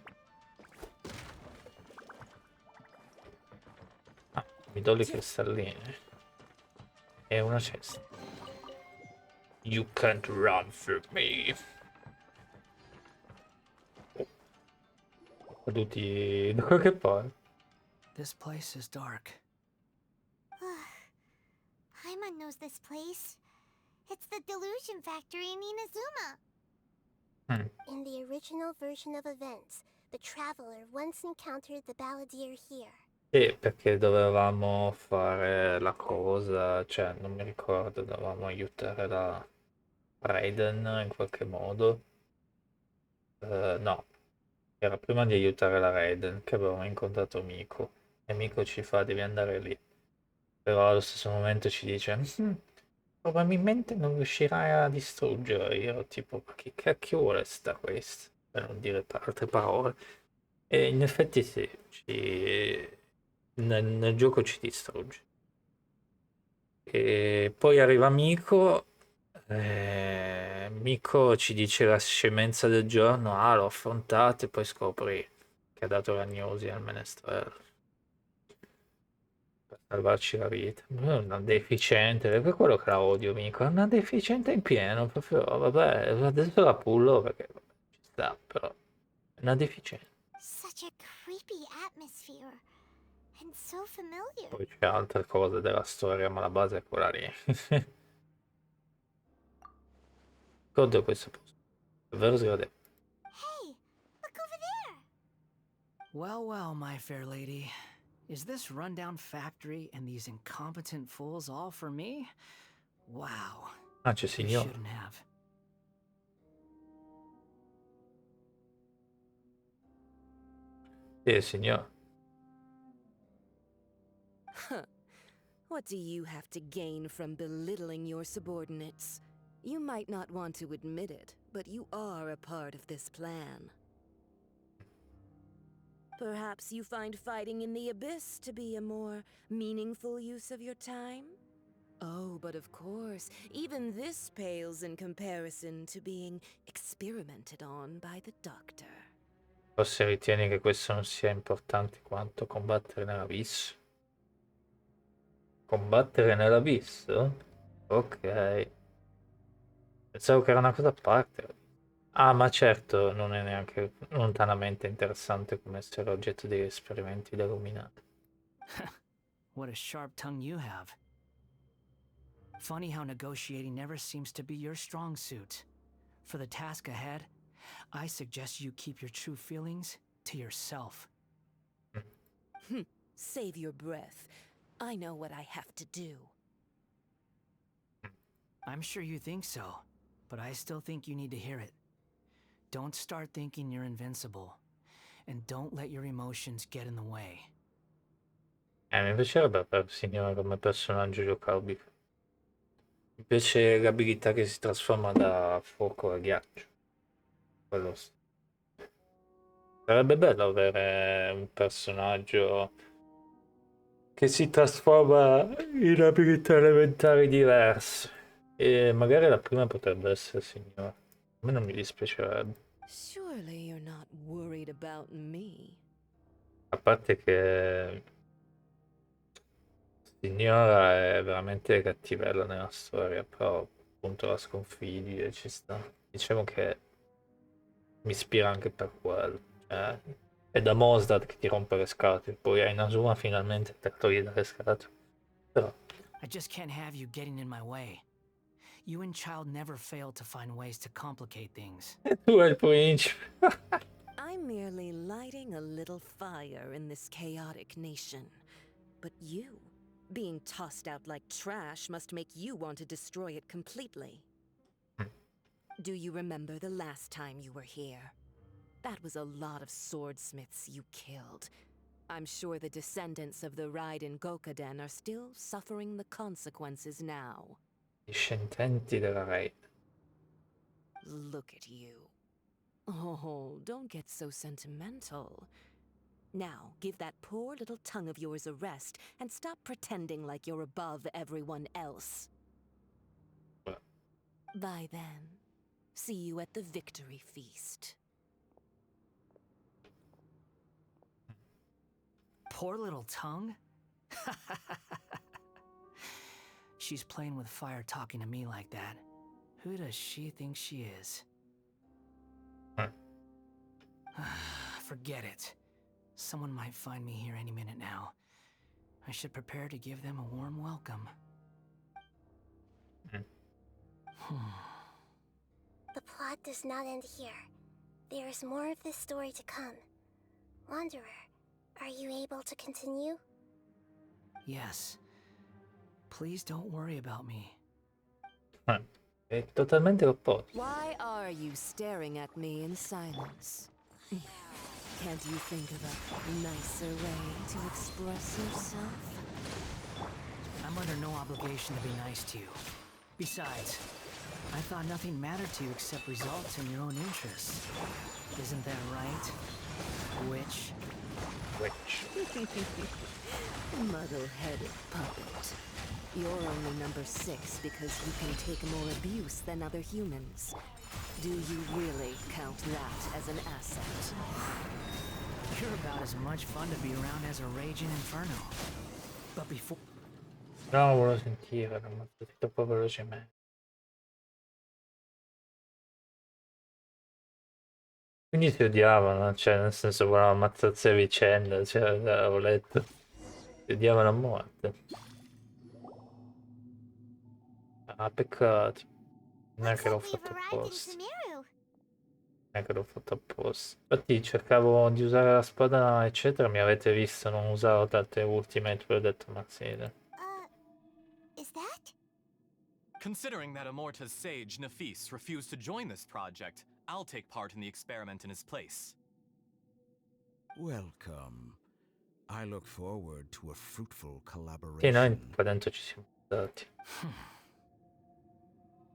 Ah, mi do le cristalline. È una cesta. You can't run from me. Oh. Caduti da qualche parte. This place is dark. Paimon knows this place. It's the delusion factory in Inazuma. In the original version of events, the traveler once encountered the balladeer here. Sì, perché dovevamo fare la cosa, cioè non mi ricordo, dovevamo aiutare la Raiden in qualche modo. No, era prima di aiutare la Raiden che avevamo incontrato Miko e Miko ci fa devi andare lì. Però allo stesso momento ci dice probabilmente non riuscirai a distruggere. Io tipo, ma che cacchio vuole sta questa? Per non dire altre parole. E in effetti sì, nel gioco ci distrugge. E poi arriva Miko, Miko ci dice la scemenza del giorno, l'ho affrontato e poi scopri che ha dato l'agnosi al menestrello per salvarci la vita. È una deficiente, per quello che la odio Miko, è una deficiente in pieno, proprio, vabbè, adesso la pullo perché vabbè, ci sta, però è una deficiente. Such a creepy atmosphere. And so familiar. Poi c'è altre cose della storia, ma la base è quella lì. Ricordo questo posto. Davvero sgradevole. Hey, look over there. Well, well, my fair lady. Is this rundown factory and these incompetent fools all for me? Wow. Ah, c'è You signore. shouldn't have. Sì, signore. What do you have to gain from belittling your subordinates? You might not want to admit it, but you are a part of this plan. Perhaps you find fighting in the Abyss to be a more meaningful use of your time? Oh, but of course, even this pales in comparison to being experimented on by the Doctor. Forse ritieni che questo non sia importante quanto combattere nell'abisso? Combattere nell'abisso? Ok. Pensavo che era una cosa a parte. Ah, ma certo, non è neanche lontanamente interessante come essere oggetto degli esperimenti dell'Illuminati. What a sharp tongue you have. Funny how negotiating never seems to be your strong suit. For the task ahead, I suggest you keep your true feelings to yourself. Save your breath. I know what I have to do. I'm sure you think so, but I still think you need to hear it. Don't start thinking you're invincible, and don't let your emotions get in the way. Mi piacerebbe per signore come personaggio giocabile. Mi piace l'abilità che si trasforma da fuoco a ghiaccio. Quello Sarebbe bello avere un personaggio che si trasforma in abilità elementari diverse. E magari la prima potrebbe essere signora. A me non mi dispiacerebbe. Surely you're not worried about me. A parte che signora è veramente cattivella nella storia, però appunto la sconfiggi e ci sta. Diciamo che mi ispira anche per quello. Cioè, è da Mosdad che ti rompe le scatole, poi a Inazuma finalmente te la toglie dalle scatole. Però I just can't have you getting in my way. You and Child never fail to find ways to complicate things. tu è il principe. I'm merely lighting a little fire in this chaotic nation. But you, being tossed out like trash, must make you want to destroy it completely. Do you remember the last time you were here? That was a lot of swordsmiths you killed. I'm sure the descendants of the Raiden Gokaden are still suffering the consequences now. Discendenti della Re. Look at you. Oh, don't get so sentimental. Now, give that poor little tongue of yours a rest and stop pretending like you're above everyone else. Bye then. See you at the victory feast. Poor little tongue? She's playing with fire talking to me like that. Who does she think she is? Forget it. Someone might find me here any minute now. I should prepare to give them a warm welcome. The plot does not end here. There is more of this story to come. Wanderer, are you able to continue? Yes. Please don't worry about me. È totalmente l'opposto. Why are you staring at me in silence? Can't you think of a nicer way to express yourself? I'm under no obligation to be nice to you. Besides, I thought nothing mattered to you except results in your own interests. Isn't that right? Witch? Muddle-headed puppet. You're only number 6 because you can take more abuse than other humans. Do you really count that as an asset? You're about as much fun to be around as a raging inferno. But before... No, non volevo sentire, l'ho ammazzato troppo velocemente. Quindi si odiavano, cioè nel senso volevano ammazzarsi a vicenda, cioè avevo letto. Si odiavano a morte. Ah, peccato. Non è Looks che l'ho like we've fatto arrived in apposta. Sumeru. Non è che l'ho fatto apposta. Infatti cercavo di usare la spada, eccetera, mi avete visto, non usavo tante ultimate, poi ho detto, ma sì, dai. Is that? Considering that Amorta's sage, Nafis, refused to join this project, I'll take part in the experiment in his place. Welcome. I look forward to a fruitful Sì, noi collaboration. qua dentro ci siamo stati.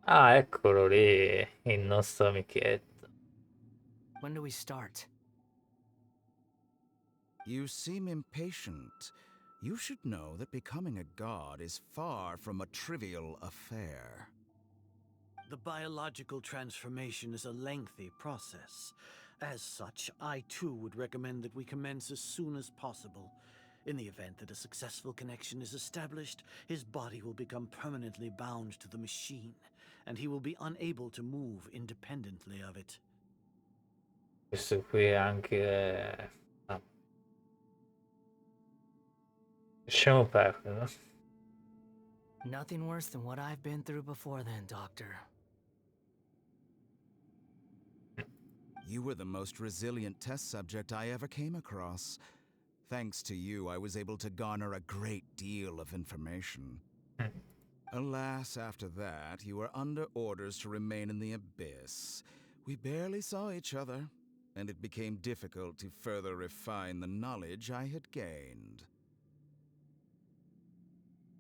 Ah, eccolo lì, il nostro amichetto. When do we start? You seem impatient. You should know that becoming a god is far from a trivial affair. The biological transformation is a lengthy process. As such, I too would recommend that we commence as soon as possible. In the event that a successful connection is established, his body will become permanently bound to the machine, and he will be unable to move independently of it. Questo qui è anche... ah. Lasciamo perdere, no? Nothing worse than what I've been through before then, Doctor. You were the most resilient test subject I ever came across. Thanks to you, I was able to garner a great deal of information. Alas, after that, you were under orders to remain in the Abyss. We barely saw each other, and it became difficult to further refine the knowledge I had gained.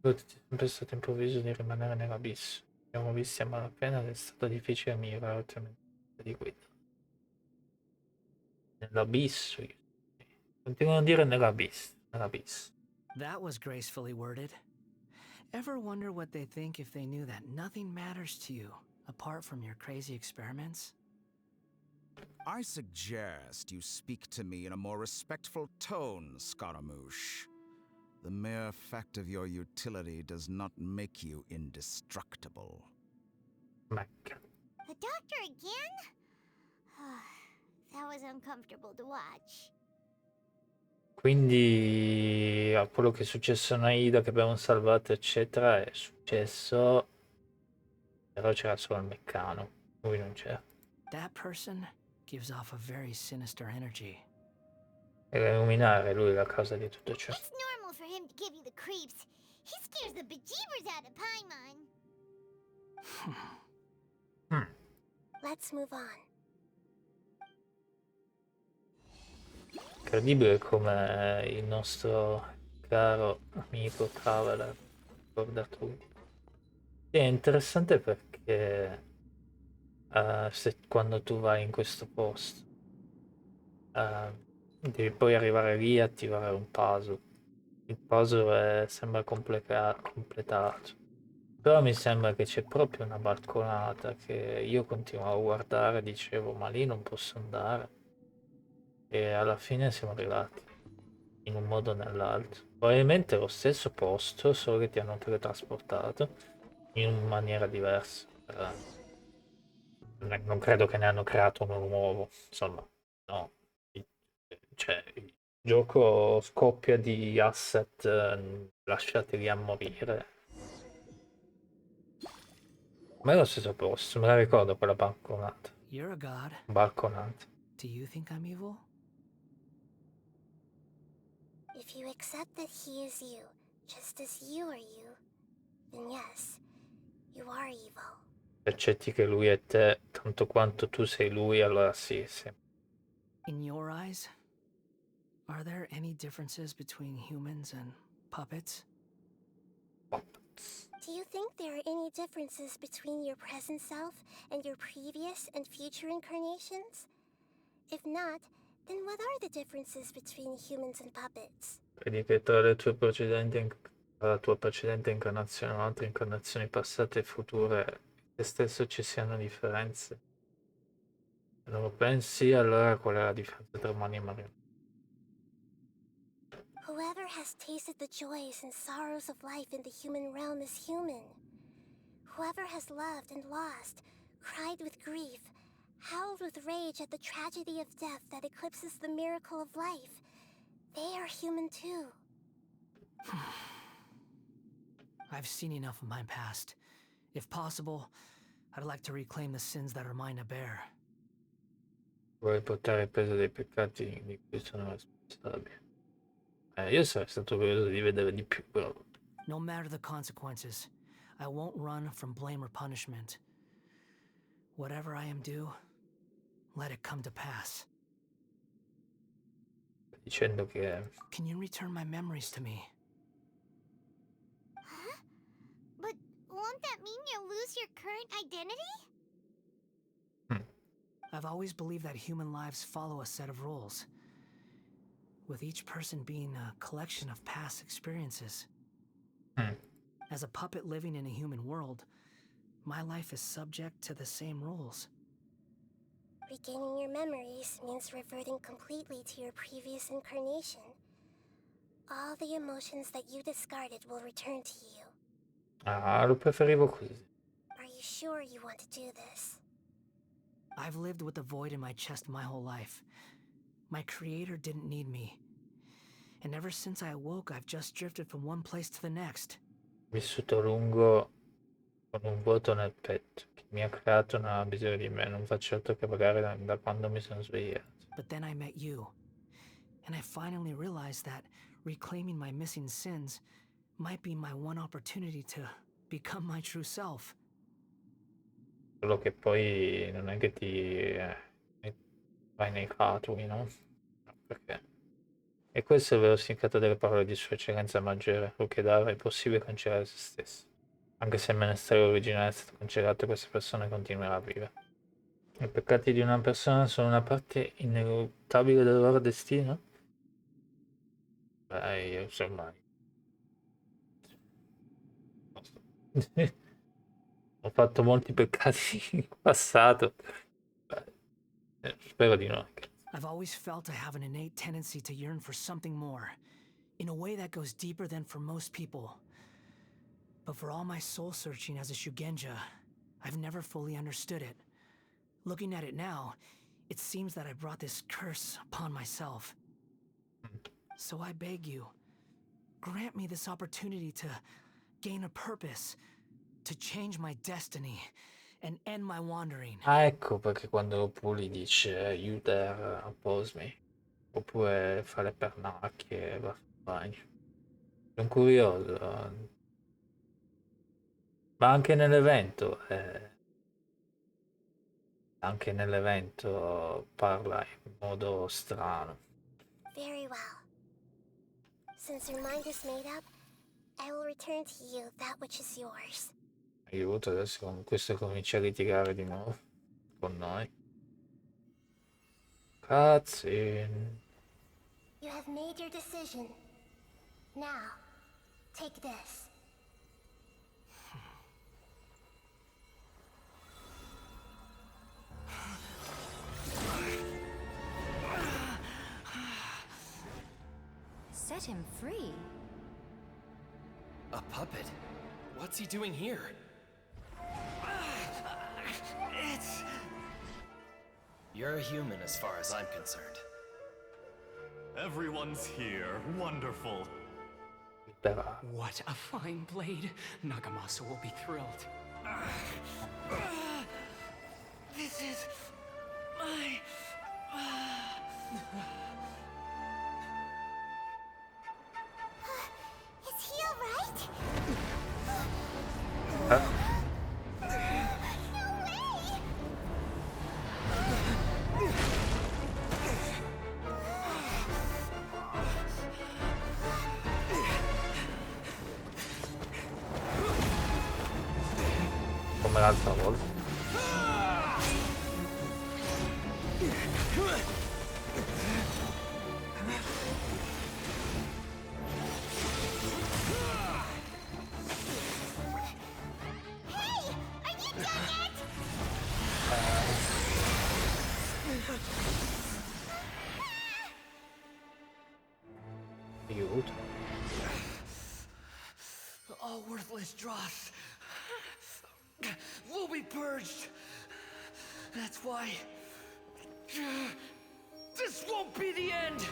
È sempre stato improvviso di rimanere nell'abisso. Siamo visti a malapena ed è stato difficile migliorare ulteriormente di guida. Nell'abisso. Continuano a dire nell'abisso. Nell'abisso. That was gracefully worded. Ever wonder what they think if they knew that nothing matters to you apart from your crazy experiments? I suggest you speak to me in a more respectful tone, Scaramouche. The mere fact of your utility does not make you indestructible. Mecca. The doctor again? That was uncomfortable to watch. Quindi quello che è successo a Nahida che abbiamo salvato eccetera è successo, però c'era solo il meccano, lui non c'era. That person gives off a very sinister energy. Era illuminare lui la causa di tutto ciò. It's normal for him to give you the creeps. He scares the bejeebers out of Paimon. Let's move on. Incredibile come il nostro caro amico Traveler ricorda tutto. È interessante perché quando tu vai in questo posto devi poi arrivare lì e attivare un puzzle. Il puzzle sembra completato, però mi sembra che c'è proprio una balconata che io continuavo a guardare e dicevo ma lì non posso andare, e alla fine siamo arrivati in un modo o nell'altro. Probabilmente è lo stesso posto, solo che ti hanno teletrasportato in maniera diversa. Non credo che ne hanno creato uno nuovo, insomma, no. Cioè, il gioco scoppia di asset lasciati lì a morire. Ma è lo stesso posto, me la ricordo quella balconata. You're a god. Balconata. Do you think I'm evil? If you accept that he is you, just as you are you, then yes, you are evil. Se accetti che lui è te, tanto quanto tu sei lui, allora sì, sì. In your eyes, are there any differences between humans and puppets? Do you think there are any differences between your present self and your previous and future incarnations? If not, then what are the differences between humans and puppets? Credi che tra la tua precedente incarnazione o altre incarnazioni passate e future, te stesso ci siano differenze? Se non lo pensi, allora qual è la differenza tra umani e marionette? Whoever has tasted the joys and sorrows of life in the human realm is human. Whoever has loved and lost, cried with grief, howled with rage at the tragedy of death that eclipses the miracle of life, they are human too. I've seen enough of my past. If possible, I'd like to reclaim the sins that are mine to bear. Vuoi portare il peso dei peccati di cui sono responsabile? Io sarei stato curioso di vedere di più, però. No matter the consequences, I won't run from blame or punishment. Whatever I am due, let it come to pass. Dicendo che Can you return my memories to me? Huh? But won't that mean you'll lose your current identity? I've always believed that human lives follow a set of rules, with each person being a collection of past experiences. As a puppet living in a human world, my life is subject to the same rules. Regaining your memories means reverting completely to your previous incarnation. All the emotions that you discarded will return to you. Ah, lo preferivo così. Are you sure you want to do this? I've lived with the void in my chest my whole life. My creator didn't need me. And ever since I awoke, I've just drifted from one place to the next. Vissuto a lungo con un vuoto nel petto. Chi mi ha creato non ha bisogno di me, non faccio altro che pagare da quando mi sono svegliato. But then I met you. And I finally realized that reclaiming my missing sins might be my one opportunity to become my true self. Solo che poi non è che ti vai nei fatui, no? Perché? E questo è il vero significato delle parole di Sua Eccellenza Maggiore, Rukedava: è possibile cancellare se stesso. Anche se il menestero originale è stato cancellato, questa persona continuerà a vivere. I peccati di una persona sono una parte ineluttabile del loro destino? Beh, io insomma... Ho fatto molti peccati in passato. Beh, spero di no. I've always felt I have an innate tendency to yearn for something more, in a way that goes deeper than for most people. But for all my soul searching as a Shugenja, I've never fully understood it. Looking at it now, it seems that I brought this curse upon myself. So I beg you, grant me this opportunity to gain a purpose, to change my destiny, and end my wandering. Ah, ecco perché quando Puli dice you dare oppose me, oppure fa le pernacchie e va a bagno. Sono curioso. Ma anche nell'evento parla in modo strano. Very well. Since your mind is made up, I will return to you that which is yours. Aiuto, adesso con questo comincia a litigare di nuovo con noi. Cutscene. You have made your decision. Now, take this. Set him free? A puppet? What's he doing here? You're a human as far as I'm concerned. Everyone's here. Wonderful. What a fine blade. Nagamasa will be thrilled. This is my... Is he alright? Come l'altra volta. Aiuto. All worthless dross will be purged. That's why this won't be the end.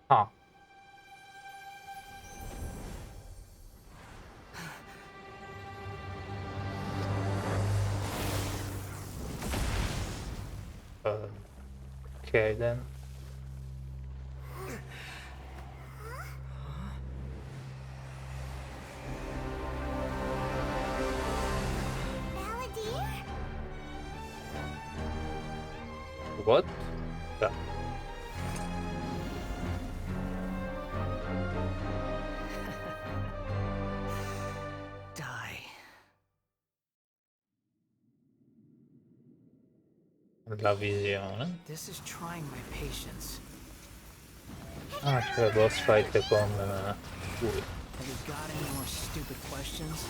Ah. Okay then. What? Yeah. Die. La visione. This is trying my patience. Ah, c'è il boss fight con lui. Have you got any more stupid questions?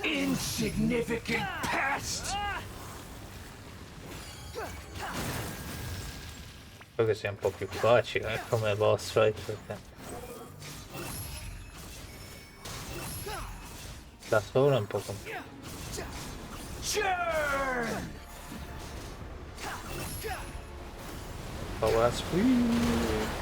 Insignificant pest! Spero che sia un po' più facile come boss fight perché da solo è un po' complicato. Power squeeze.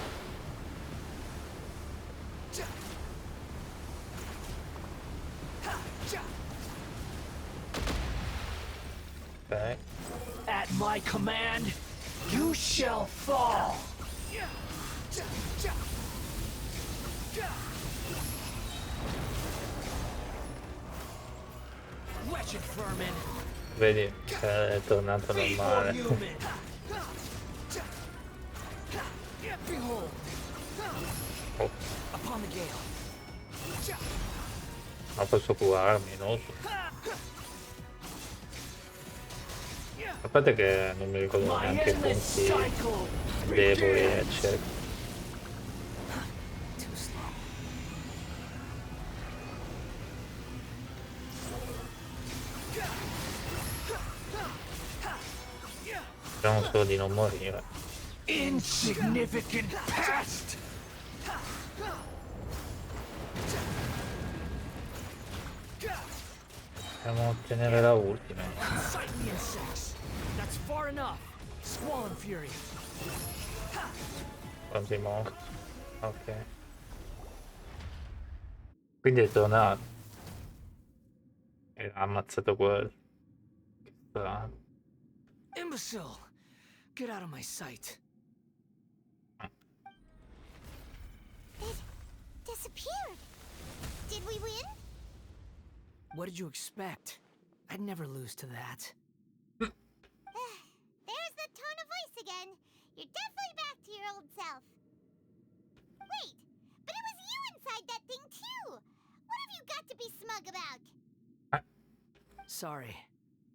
Okay. At my command, you shall fall! Wretched vermin! Vedi, è tornato normale. Behold, Oh, Upon the gale. ma posso curarmi, non lo so. A parte che non mi ricordo neanche i punti deboli, eccetera. Too slow. Speriamo solo di non morire. Insignificant pest! Dobbiamo ottenere la ultima. Sight the insects. That's far enough. Squall and fury. Quasi morto. Ok. Quindi è tornato. E ha ammazzato quello. Che strano. Imbecile! Get out of my sight. It disappeared. Did we win? What did you expect? I'd never lose to that. There's the tone of voice again. You're definitely back to your old self. Wait, but it was you inside that thing too. What have you got to be smug about? Sorry.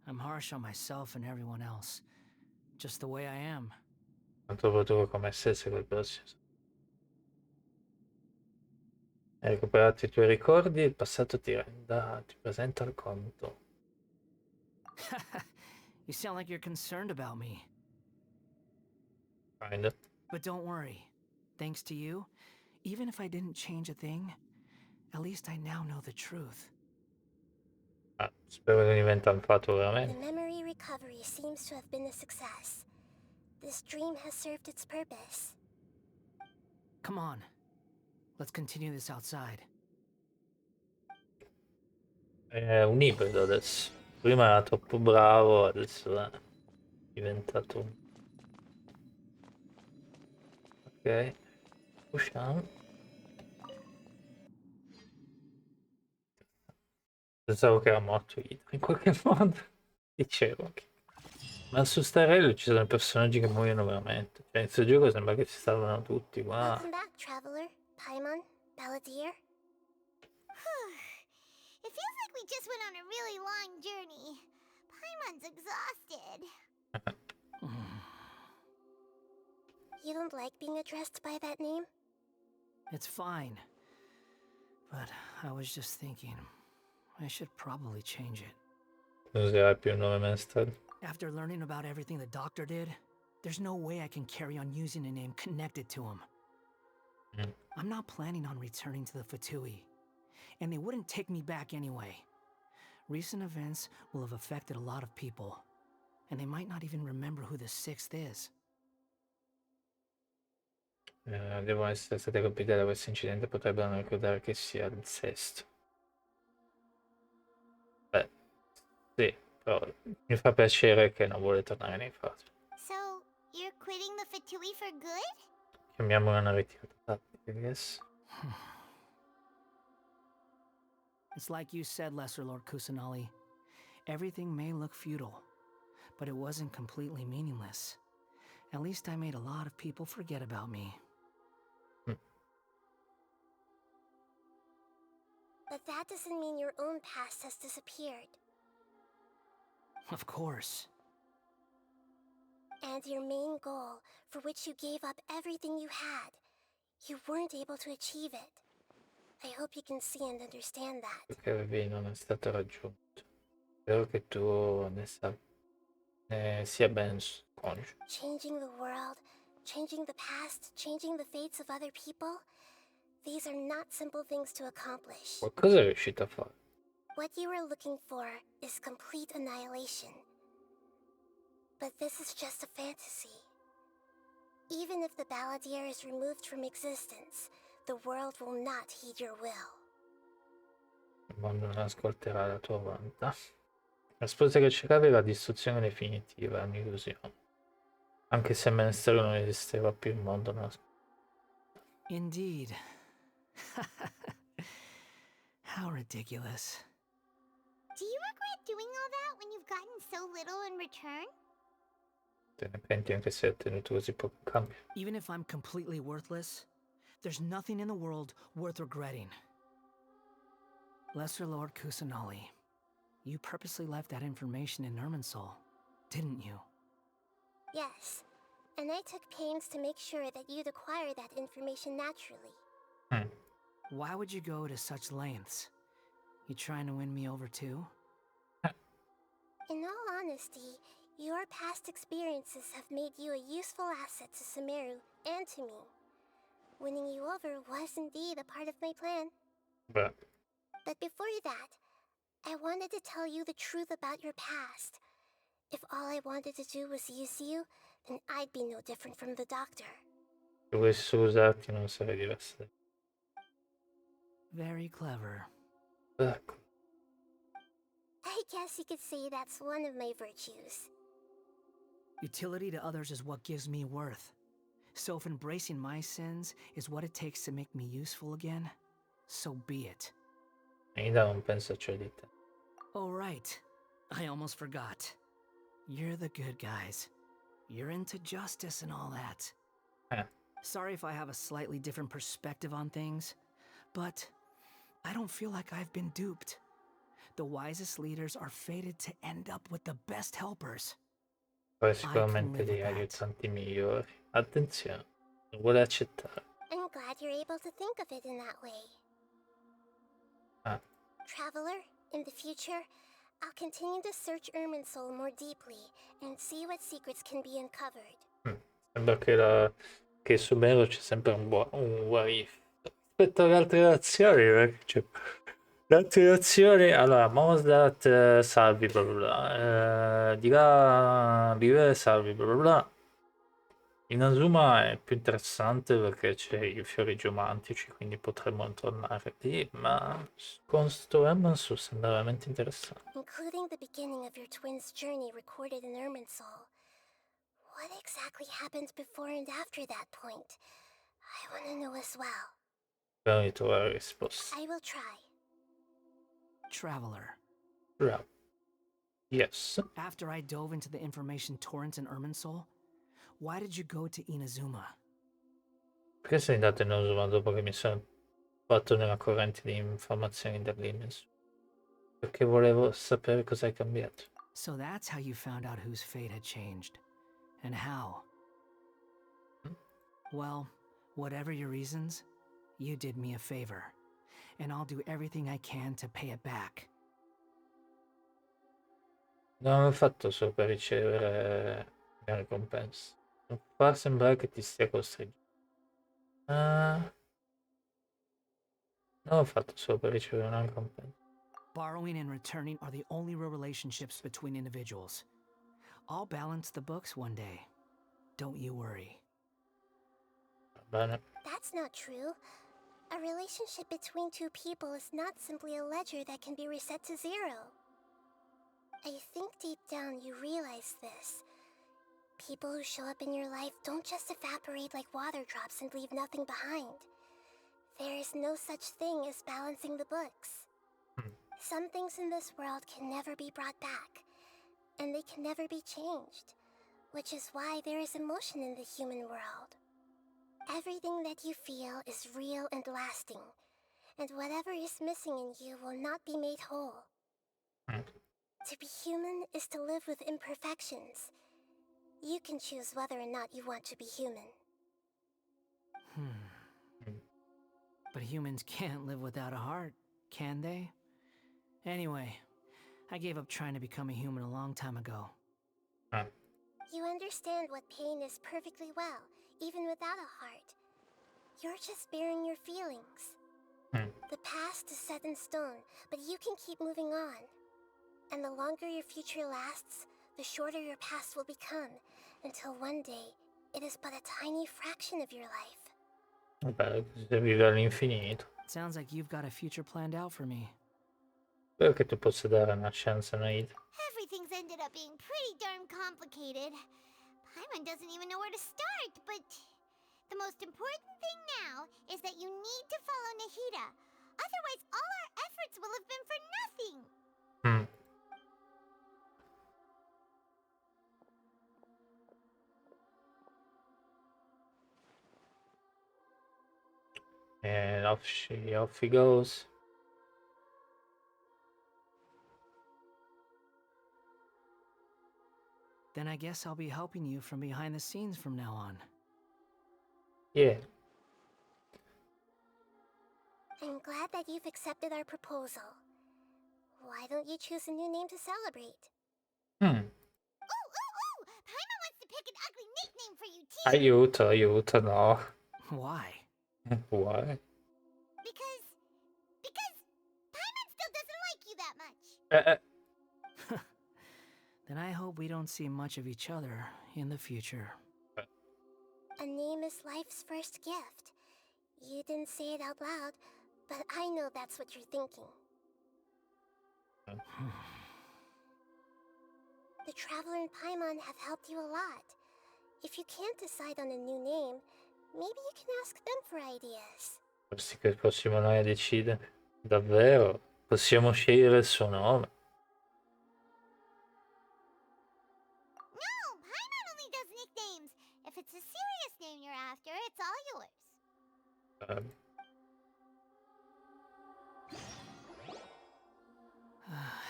I'm harsh on myself and everyone else. Just the way I am. Tanto potuto come stesso col prossimo. Hai recuperato i tuoi ricordi, il passato ti presenta il conto. You sound like you're concerned about me. Kinda. But don't worry. Thanks to you, even if I didn't change a thing, at least I now know the truth. Ah, spero che diventa un fatto The veramente. memory recovery seems to have been a success. This dream has served its purpose. Come on. Let's continue this outside. È un ibrido adesso. Prima era troppo bravo, adesso è diventato un... Ok. Usciamo. Pensavo che era morto Ida, in qualche modo. Dicevo che... Ma su Starello ci sono personaggi che muoiono veramente. Cioè, in questo gioco sembra che si salvano tutti, qua. Welcome back, traveler. Paimon, Balladeer. It feels like we just went on a really long journey. Paimon's exhausted. You don't like being addressed by that name? It's fine. But I was just thinking, I should probably change it. Non userai più il nome Menstad. After learning about everything the doctor did, there's no way I can carry on using a name connected to him. I'm not planning on returning to the Fatui, and they wouldn't take me back anyway. Recent events will have affected a lot of people, and they might not even remember who the sixth is. Devono essere state colpite da questo incidente, potrebbero non ricordare che sia il sesto. Beh, sì, però mi fa piacere che non vuole tornare nei fatti. So, you're quitting the Fatui for good? Chiamiamola una ritirata tattica, I guess. It's like you said, Lesser Lord Kusanali. Everything may look futile, but it wasn't completely meaningless. At least I made a lot of people forget about me. But that doesn't mean your own past has disappeared. Of course. And your main goal, for which you gave up everything you had, you weren't able to achieve it. I hope you can see and understand that. Perché avevi non è stato raggiunto. Spero che tu ne sia ben conscio. Changing the world, changing the past, changing the fates of other people, these are not simple things to accomplish. Qualcosa è riuscito a fare. What you were looking for is complete annihilation. But this is just a fantasy. Even if the Balladeer is removed from existence, the world will not heed your will. Il mondo non ascolterà la tua volontà. La sposa che cercavi è la distruzione definitiva, è un'illusione. Anche se Menstero non esisteva più, il mondo non ascolterà. Indeed. How ridiculous. Do you regret doing all that when you've gotten so little in return? Te ne penti anche se hai ottenuto così poco in cambio. Even if I'm completely worthless, There's nothing in the world worth regretting. Lesser Lord Kusanali, you purposely left that information in Irminsul, didn't you? Yes, and I took pains to make sure that you'd acquire that information naturally. Why would you go to such lengths? You trying to win me over too? In all honesty, your past experiences have made you a useful asset to Sumeru and to me. Winning you over was indeed a part of my plan. Beh, But before that, I wanted to tell you the truth about your past. If all I wanted to do was use you, then I'd be no different from the doctor. se volessi usarti non sarei diverso. Very clever. Ecco. I guess you could say that's one of my virtues. Utility to others is what gives me worth. So if embracing my sins is what it takes to make me useful again, so be it. Nahida non pensa ciò di te. Oh right, I almost forgot. You're the good guys. You're into justice and all that. Sorry if I have a slightly different perspective on things, but I don't feel like I've been duped. The wisest leaders are fated to end up with the best helpers. Poi sicuramente degli aiutanti migliori. Attenzione, non vuole accettare. I'm glad you're able to think of it in that way. Traveler, in the future, I'll continue to search Irminsul more deeply and see what secrets can be uncovered. Sembra che su Mero c'è sempre un what if. Rispetto alle altre nazioni, perché c'è... Le altre nazioni, allora, Mosdat, salvi, bla bla bla. Di là, Rive, salvi, bla bla bla. Inazuma è più interessante perché c'è i fiori geomantici, quindi potremmo tornare lì, ma con sto Emansu sembra veramente interessante. Including the beginning of your twins' journey recorded in Irminsul. What exactly happened before and after that point? I want to know as well. Spero di trovare risposte. I will try. Traveler. Bravo. Yes. After I dove into the information torrents in Irminsul, why did you go to Inazuma? Perché sei andato in Inazuma dopo che mi sono fatto nella corrente di informazioni dell'Inazuma? Perché volevo sapere cosa hai cambiato. So that's how you found out whose fate had changed. And how. Well, whatever your reasons, you did me a favor. And I'll do everything I can to pay it back. Non l'ho fatto solo per ricevere la ricompensa. Non far sembrare che ti stia costringendo. Non l'ho fatto solo per ricevere una ricompensa. Borrowing and returning are the only real relationships between individuals. I'll balance the books one day. Don't you worry. Bene. That's not true. A relationship between two people is not simply a ledger that can be reset to zero. I think deep down you realize this. People who show up in your life don't just evaporate like water drops and leave nothing behind. There is no such thing as balancing the books. Some things in this world can never be brought back, and they can never be changed, which is why there is emotion in the human world. Everything that you feel is real and lasting, and whatever is missing in you will not be made whole. To be human is to live with imperfections. You can choose whether or not you want to be human. But humans can't live without a heart, can they? Anyway, I gave up trying to become a human a long time ago. You understand what pain is perfectly well, even without a heart. You're just bearing your feelings. The past is set in stone, but you can keep moving on. And the longer your future lasts, the shorter your past will become, until one day, it is but a tiny fraction of your life. Vabbè, se vive all'infinito. Sounds like you've got a future planned out for me. Spero che tu possa dare una chance a Nahida. Everything's ended up being pretty darn complicated. Paimon doesn't even know where to start, but the most important thing now is that you need to follow Nahida. Otherwise, all our efforts will have been for nothing. And off he goes. Then I guess I'll be helping you from behind the scenes from now on. Yeah. I'm glad that you've accepted our proposal. Why don't you choose a new name to celebrate? Ooh! Paimon wants to pick an ugly nickname for you too! Aiuto, no. Why? Why? Because Paimon still doesn't like you that much. Then I hope we don't see much of each other in the future. A name is life's first gift. You didn't say it out loud, but I know that's what you're thinking. The Traveler and Paimon have helped you a lot. If you can't decide on a new name, maybe you can ask them for ideas. Forse che possiamo noi decidere. Davvero? Possiamo scegliere il suo nome. No, Paimon only does nicknames. If it's a serious name you're after, it's all yours.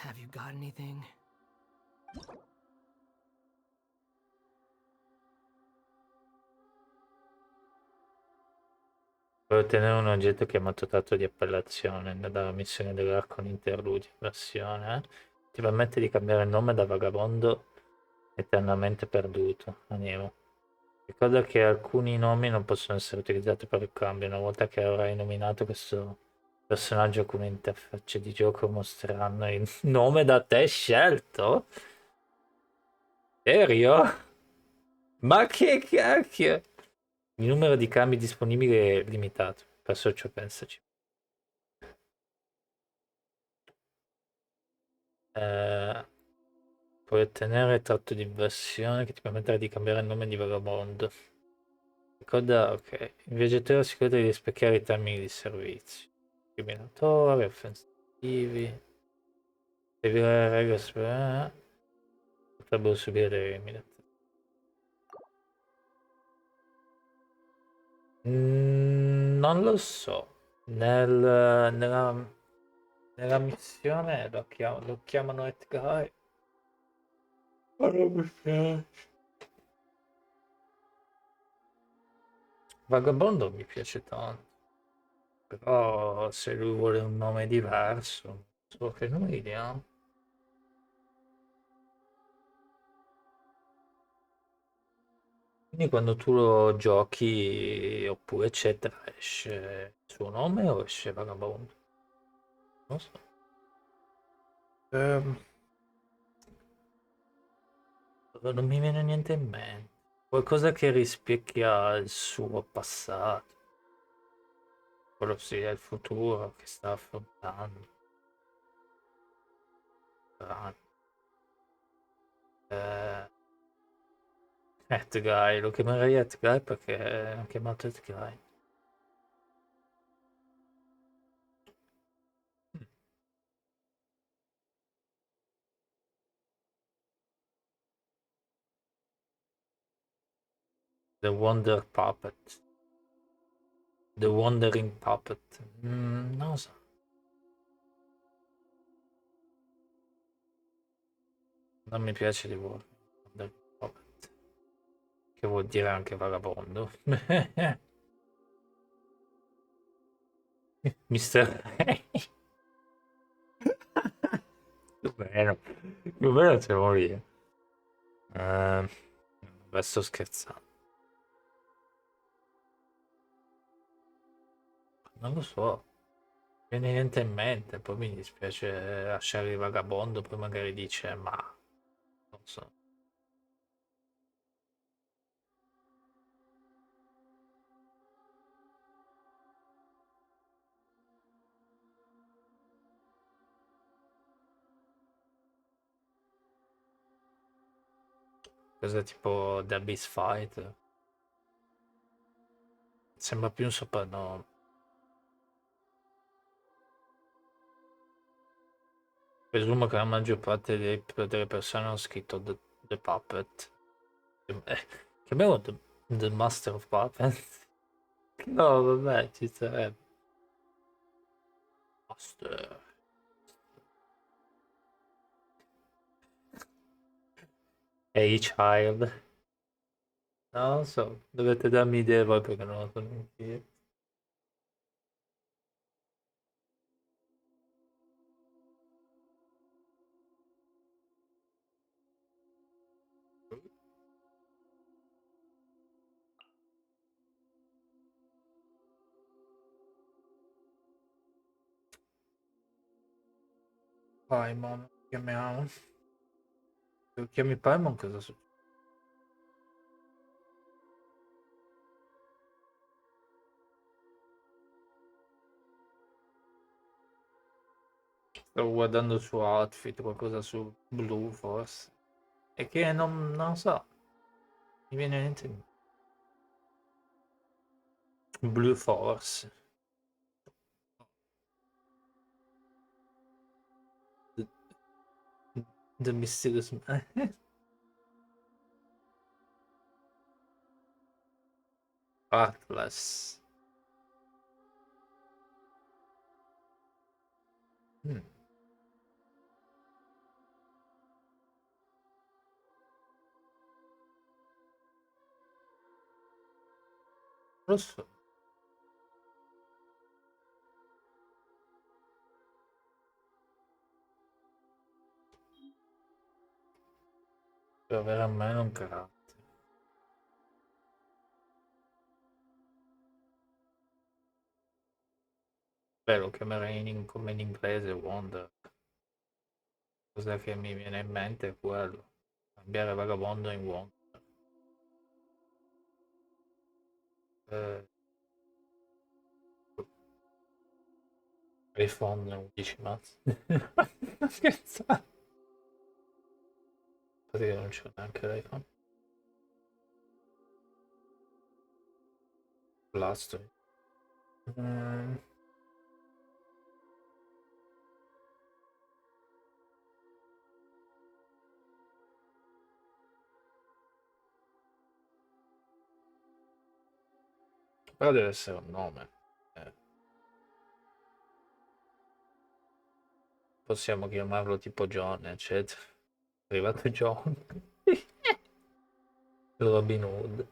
Have you got anything? Puoi ottenere un oggetto chiamato tratto di appellazione dalla missione dell'Arco Interludio. Versione. Ti permette di cambiare il nome da vagabondo eternamente perduto. Animo. Ricorda che alcuni nomi non possono essere utilizzati per il cambio. Una volta che avrai nominato questo personaggio, alcune interfacce di gioco mostreranno il nome da te scelto. Serio? Ma che cacchio? Il numero di cambi disponibili è limitato, perciò pensaci. Puoi ottenere il tratto di inversione che ti permetterà di cambiare il nome di vagabondo. Ricorda, ok, il viaggiatore si ricorda di rispecchiare i termini di servizio. Discriminatori, offensivi. Devi le regole potrebbero subire delle eliminazioni. Non lo so. Nella missione lo chiamano Edgar. Ma non mi piace. Vagabondo mi piace tanto. Però se lui vuole un nome diverso, so che nome gli diamo. Quindi quando tu lo giochi oppure eccetera, esce il suo nome o esce Vagabondo? Non so. Non mi viene niente in mente. Qualcosa che rispecchia il suo passato. Quello sì, è il futuro che sta affrontando. Edguy, lo chiamerei Edguy perché è chiamato Edguy. The Wonder Puppet. The Wandering Puppet. Non lo so. Non mi piace di Wandering Puppet. Che vuol dire anche vagabondo. Mister più o meno c'è morire. Beh, sto scherzando. Non lo so. Non viene niente in mente, poi mi dispiace lasciare il vagabondo, poi magari dice, ma non so. Cosa tipo The Abyss Fight? Sembra più un soprannome. Presumo che la maggior parte delle persone hanno scritto The Puppet. Chiamiamo The Master of Puppets. No, vabbè, ci sarebbe. Master. Hey child. Non lo so, dovete darmi idee voi perché non lo so neanche io. Paimon, chiamiamo. Se chiami Paimon cosa succede? Stavo guardando il suo outfit, qualcosa su blu forse. E che non so, mi viene niente. Blue Force. The, the Mysterious Man. Atlas. Mm. Lo so. Per avere a meno un carattere. Beh, lo chiamerei come in inglese Wonder. Cosa che mi viene in mente è quello. Cambiare vagabondo in Wonder. Eh, iPhone 11 mazzi. Scherzate. Perché non c'è neanche l'iPhone. Blastoise. Mm. Però deve essere un nome. Possiamo chiamarlo tipo John, eccetera. È arrivato John. Robin Hood.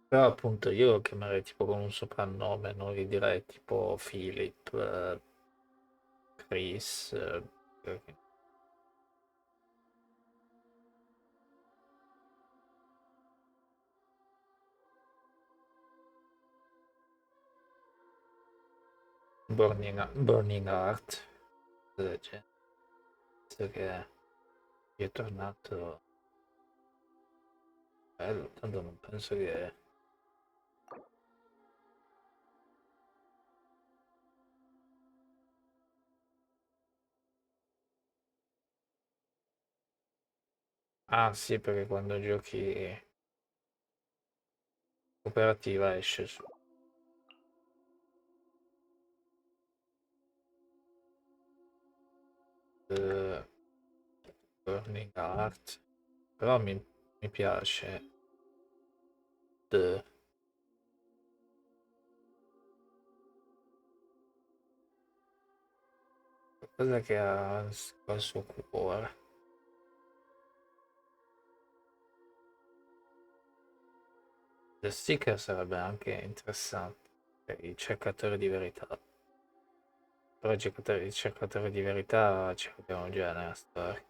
Però appunto io lo chiamerei tipo con un soprannome, non gli direi tipo Philip, Chris. Perché- Burning Heart. Cosa del genere. Visto che è tornato bello, tanto non penso che... Ah sì, perché quando giochi cooperativa esce su eh, Burning Heart. Però mi piace The... Cosa che ha il suo cuore. The Seeker sarebbe anche interessante per i cercatori di verità. Però i cercatori di verità ce l'abbiamo già nella storia.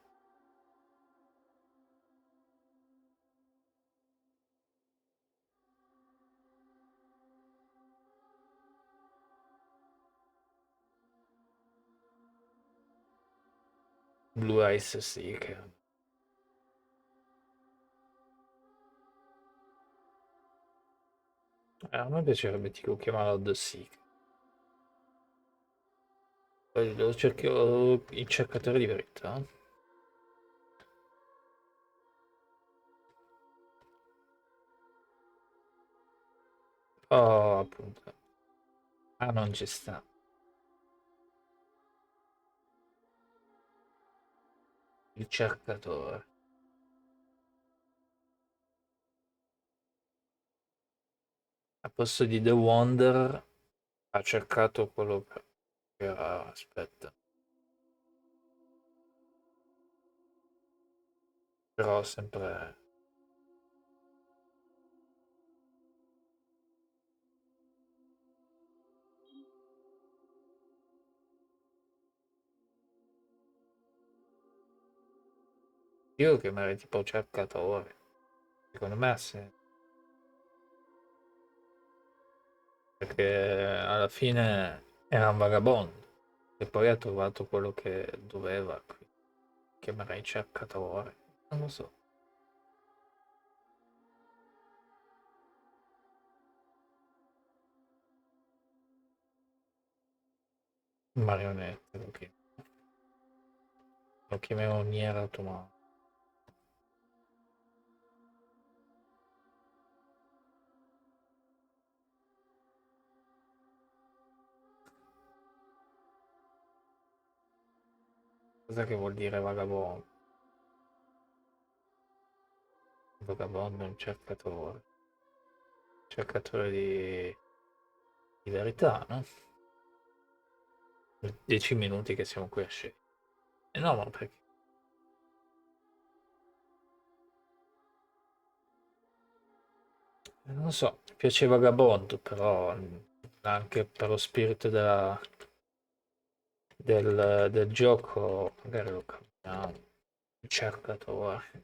Blue Eyes Seeker. A me piacerebbe tipo chiamarlo The Seeker. Poi lo cerchio il cercatore di verità. Oh, appunto. Ah, non ci sta. Il cercatore. A posto di The Wanderer Ha cercato quello che era... Aspetta. Però sempre... Io che mi avrei tipo cercato ora. Secondo me sì. Perché alla fine era un vagabondo. E poi ha trovato quello che doveva. Che mi avrei cercato ora. Non lo so. Marionette. Lo chiamiamo Nier Automata. Cosa che vuol dire vagabondo? Vagabondo è un cercatore. Cercatore di verità, no? 10 minuti che siamo qui a scegliere. No, ma perché? Non so, mi piace Vagabondo, però anche per lo spirito del gioco, magari lo cambiamo. Il cercatore.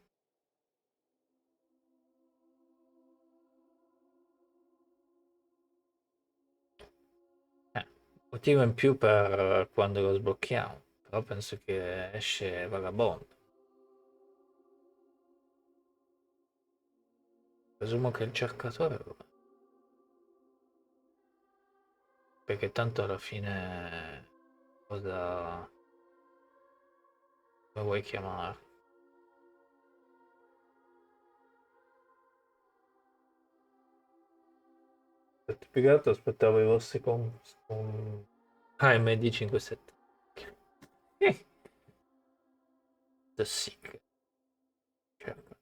Motivo in più per quando lo sblocchiamo, però penso che esce Vagabondo. Presumo che il cercatore perché tanto alla fine cosa come vuoi chiamare? Più che altro aspettavo i vostri con AMD 57. The Secret. Certo.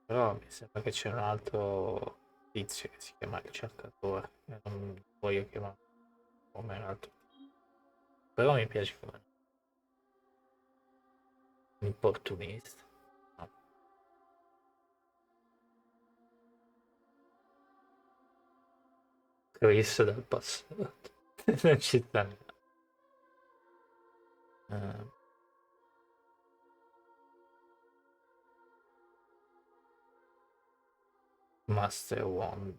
Però mi sembra che c'è un altro tizio che si chiama il cercatore. Non voglio chiamare come l'altro. Però mi piace come un opportunista. No. Chris dal passato. Non ci sta niente. Master One.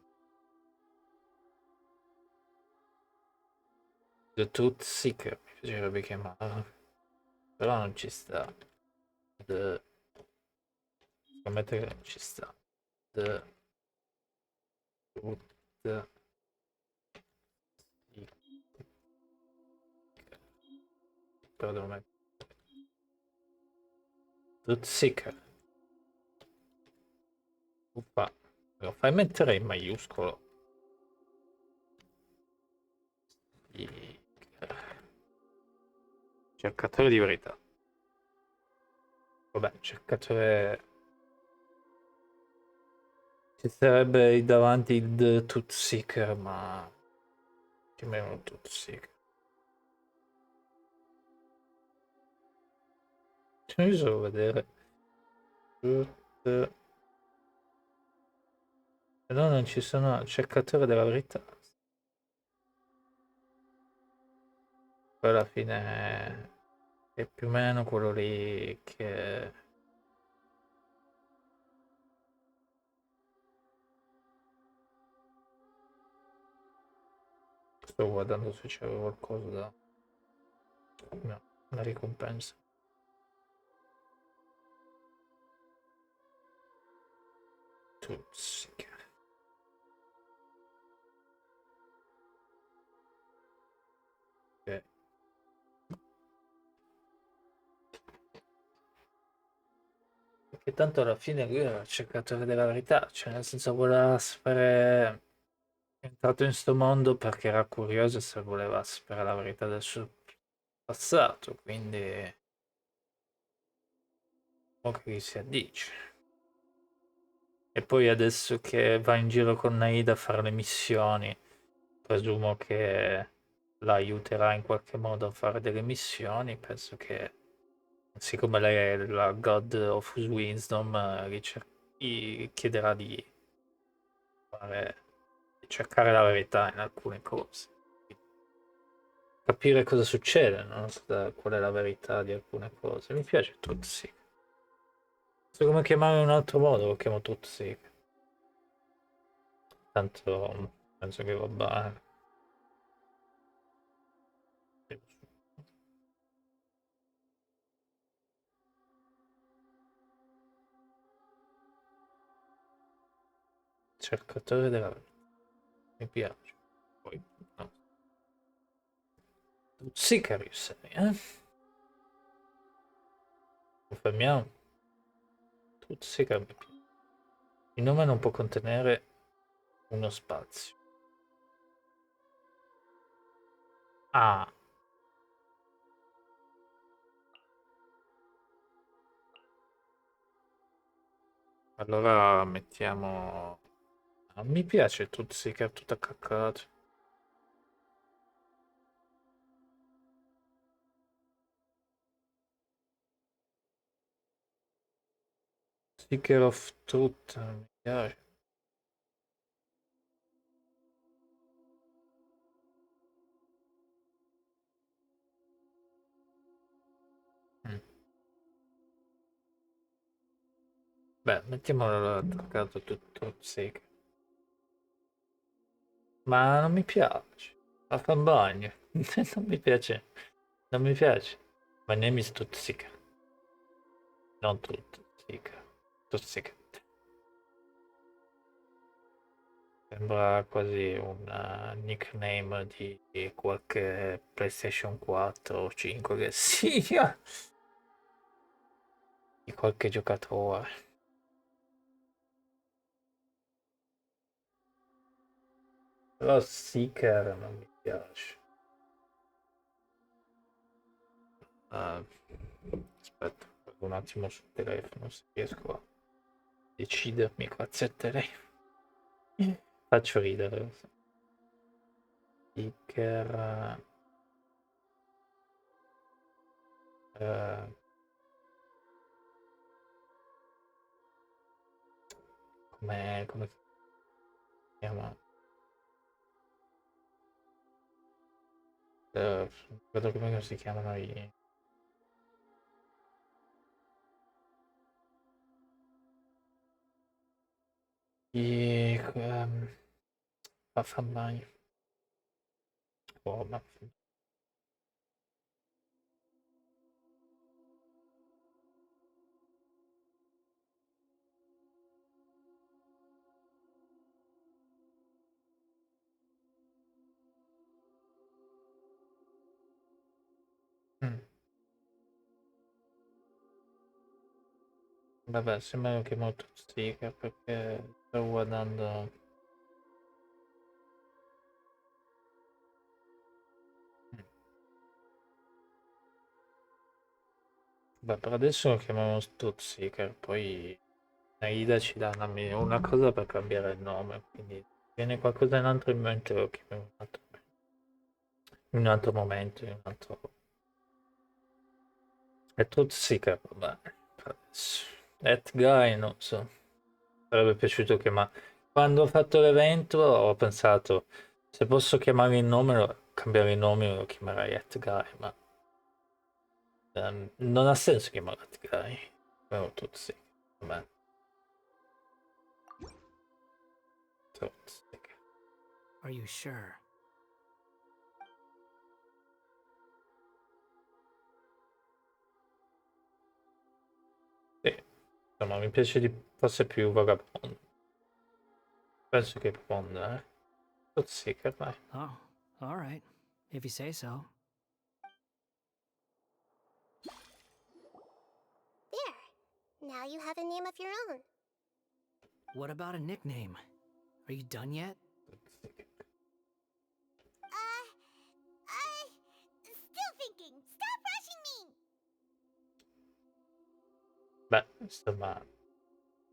The Truth Seeker mi piacerebbe chiamarlo. Però non ci sta. The... Scommetto che non ci sta. The Truth Seeker. Però devo mettere Truth Seeker. Uffa. Lo fai mettere in maiuscolo. Cercatore di verità. Vabbè, cercatore... Ci sarebbe davanti il The Truth Seeker, ma... Chiamiamolo Truth Seeker. Io solo vedere... Truth... Se no non ci sono cercatori della verità. Poi alla fine è più o meno quello lì che... Sto guardando se c'è qualcosa da... No, una ricompensa. Tuzzica. Ok. Perché tanto alla fine lui era il cercatore della verità, cioè nel senso voleva sapere... È entrato in sto mondo perché era curioso se voleva sapere la verità del suo passato, quindi... O che si addice. E poi adesso che va in giro con Nahida a fare le missioni, presumo che la aiuterà in qualche modo a fare delle missioni. Penso che, siccome lei è la God of Wisdom, gli chiederà di cercare la verità in alcune cose. Capire cosa succede, no? Qual è la verità di alcune cose. Mi piace Truth. So come chiamare in un altro modo, lo chiamo Truth. Tanto penso che va bene. Cercatore della verità. Mi piace. Poi, no. Truth eh? Confermiamo. Truth mi piace. Il nome non può contenere uno spazio. Ah. Allora mettiamo... Non mi piace Truth è tutto accaccato. Seeker of Truth, mi piace. Mm. Beh, mettiamolo attaccato tutto Seeker. Ma non mi piace. A far bagno. Non mi piace. Non mi piace. My name is Tutsika. Non Tutsika. Tutsika. Sembra quasi un nickname di qualche PlayStation 4 o 5 che sia. Di qualche giocatore. Però Seeker non mi piace. Aspetta, un attimo sul telefono se riesco a decidermi grazie a telefono. Faccio ridere. Speaker. eh, come si chiama? Vedo come si chiamano Affamagno. Oh, ma... Mm. Vabbè, sembra che molto stica perché sto guardando. Mm. Beh, per adesso lo chiamiamo Stutzseeker, poi Nahida ci dà una cosa per cambiare il nome, quindi viene qualcosa in altro in mente lo chiamiamo in un altro momento, in un altro... È Stutzseeker, vabbè, per adesso. That guy, non so, sarebbe piaciuto chiamare... Quando ho fatto l'evento ho pensato, se posso chiamare il nome, cambiare il nome lo chiamerei That guy, ma non ha senso chiamare That guy, però Stutzseeker, vabbè. Stutzseeker. Are you sure? Sì, insomma, mi piace forse più vagabondo. Penso che profonda, eh. Stutzseeker, dai. Oh, all right. If you say so. There. Now you have a name of your own. What about a nickname? Are you done yet? Still thinking. Stop rushing me! Beh, insomma,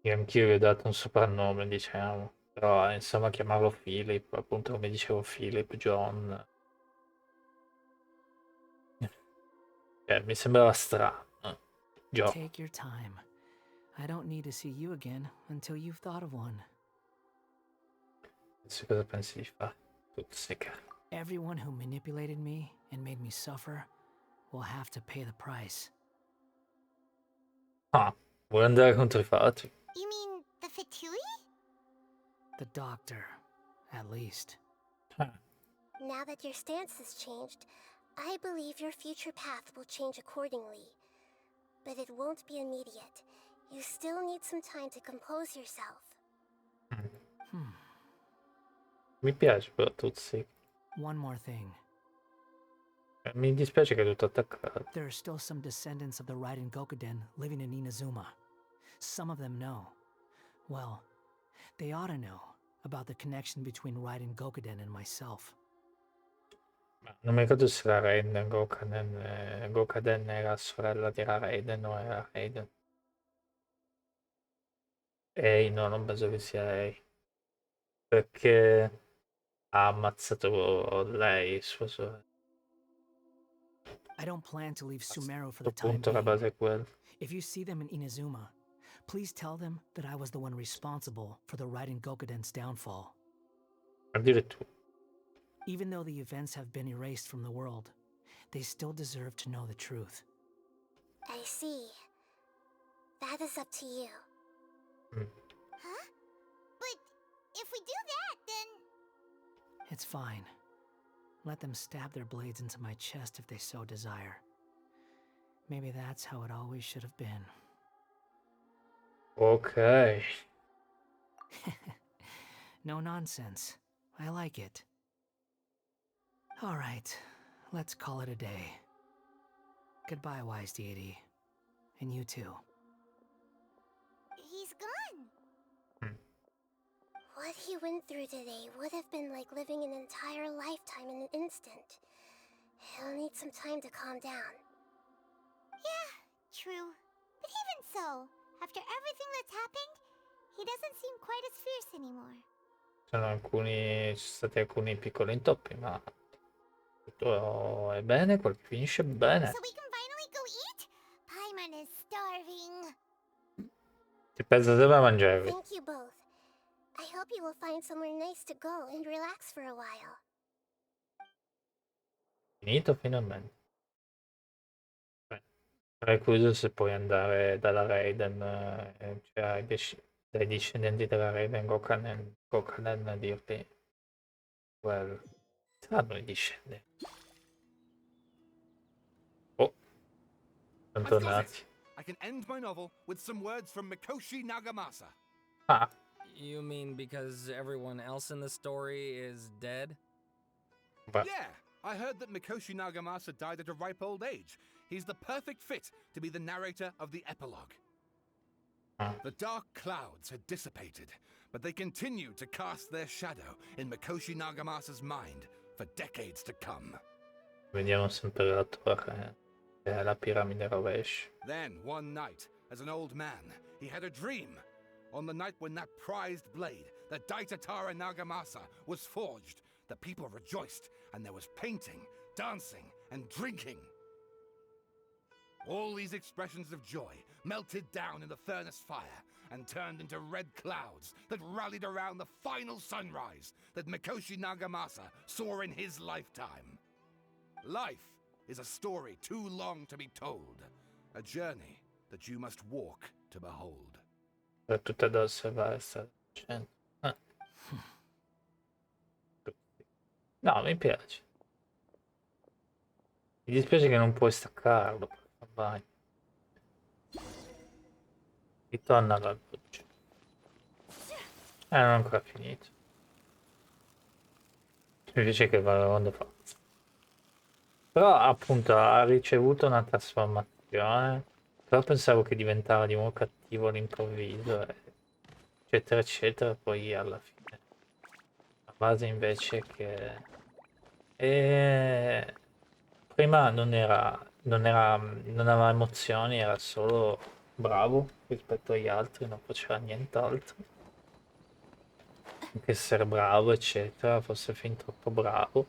io anch'io gli ho dato un soprannome, diciamo. Però insomma chiamarlo Philip, appunto come dicevo Philip, John, mi sembrava strano. John, Take your time. I don't need to see you again until you've thought of one. adesso cosa pensi di fare? Tuzzica. Everyone who manipulated me and made me suffer will have to pay the price. Ah, vuoi andare contro i fatti? You mean the Fatui? The doctor, at least. Ah, Now that your stance has changed, I believe your future path will change accordingly. But it won't be immediate. You still need some time to compose yourself. mi piace però Tuzzica. One more thing. Mi dispiace che è tutto attaccato. There are still some descendants of the Raiden Gokuden living in Inazuma. Some of them know. Well, they ought to know about the connection between Raiden Gokuden and myself. Ma non mi ricordo se la Raiden Gokaden era sorella di Raiden o era Raiden. Ehi, no, non penso che sia lei. Perché ha ammazzato lei, sua sorella. I don't plan to leave Sumeru for A the time punto la being. base è quella. If you see them in Inazuma, please tell them that I was the one responsible for the Raiden Gokuden's downfall. Addirittura. Even though the events have been erased from the world, they still deserve to know the truth. I see. That is up to you. Huh? But if we do that, then... It's fine. Let them stab their blades into my chest if they so desire. Maybe that's how it always should have been. Ok. No nonsense. I like it. All right, let's call it a day. Goodbye, wise deity. And you too. He's gone. What he went through today would have been like living an entire lifetime in an instant. He'll need some time to calm down. Yeah, true. But even so, after everything that's happened, he doesn't seem quite as fierce anymore. Ci sono stati alcuni piccoli intoppi, ma tutto è bene, quel che finisce bene. So we can finally go eat? Paimon is starving. Ti pensa sempre a mangiare. Thank you both. I hope you will find somewhere nice to go and relax for a while. Finito finalmente. Beh, sarei curioso se puoi andare dalla Raiden, cioè dai discendenti della Raiden Gokanen a dirti quello. Saranno i discendenti. Oh, sono I've got tornati. it. I can end my novel with some words from Mikoshi Nagamasa. Ah, You mean because everyone else in the story is dead? beh, Yeah, I heard that Mikoshi Nagamasa died at a ripe old age. He's the perfect fit to be the narrator of the epilogue. The dark clouds had dissipated, but they continued to cast their shadow in Mikoshi Nagamasa's mind for decades to come. vediamo sempre la torre, la piramide rovescia. Then, one night, as an old man, he had a dream. On the night when that prized blade, the Daitatara Nagamasa, was forged, the people rejoiced, and there was painting, dancing, and drinking. All these expressions of joy melted down in the furnace fire and turned into red clouds that rallied around the final sunrise that Mikoshi Nagamasa saw in his lifetime. Life is a story too long to be told, a journey that you must walk to behold. È tutta da osservare sta gente. No, mi piace. Mi dispiace che non puoi staccarlo. Vai. Ritorna alla luce. Non ho ancora finito. Mi piace che va quando fa. Però appunto ha ricevuto una trasformazione. Però pensavo che diventava di nuovo cattivo all'improvviso, eccetera eccetera, poi alla fine la base invece che prima non aveva emozioni, era solo bravo rispetto agli altri, non faceva nient'altro. anche essere bravo, eccetera, fosse fin troppo bravo,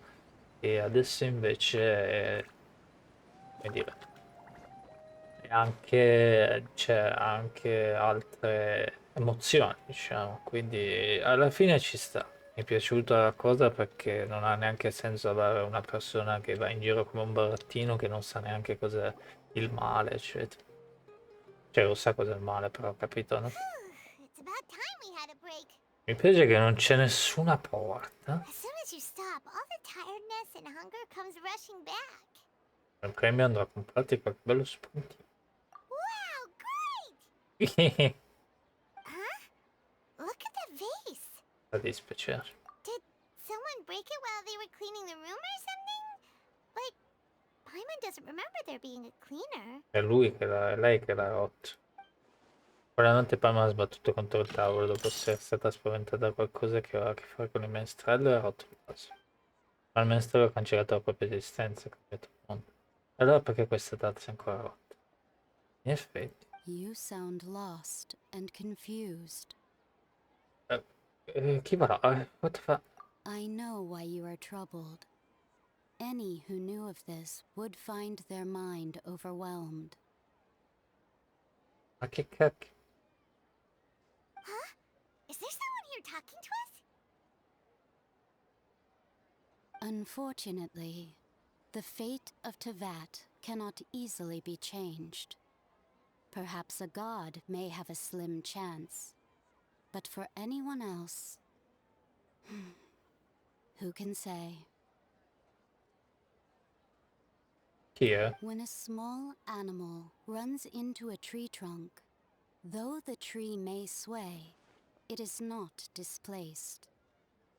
e adesso invece, come dire, c'è anche altre emozioni, diciamo, quindi alla fine ci sta. Mi è piaciuta la cosa perché non ha neanche senso avere una persona che va in giro come un barattino che non sa neanche cos'è il male, eccetera. Cioè, lo sa cos'è il male, però, capito, no? It's about time we had a break. Mi piace che non c'è nessuna porta. As soon as you stop, all the tiredness and hunger comes rushing back. Il premio andrà a comprarti qualche bello spuntino. Wow, great! Huh? Look at the vase. Da dispiacere. Did someone break it while they were cleaning the room or something? But Paimon doesn't remember there being a cleaner. È lei che l'ha rotto. Quella notte Palma ha sbattuto contro il tavolo dopo essere stata spaventata da qualcosa che aveva a che fare con il menestrello e ha rotto il vaso. Ma il menestrello ha cancellato la propria esistenza e ha cambiato il mondo. Allora perché questa tazza è ancora rotta? In effetti. You sound lost and confused. Chi va là? What the fuck? I know why you are troubled. Any who knew of this would find their mind overwhelmed. Ma che cacchio? Huh? Is there someone here talking to us? Unfortunately, the fate of Tevat cannot easily be changed. Perhaps a god may have a slim chance, but for anyone else, who can say? Chi è? When a small animal runs into a tree trunk, though the tree may sway, it is not displaced.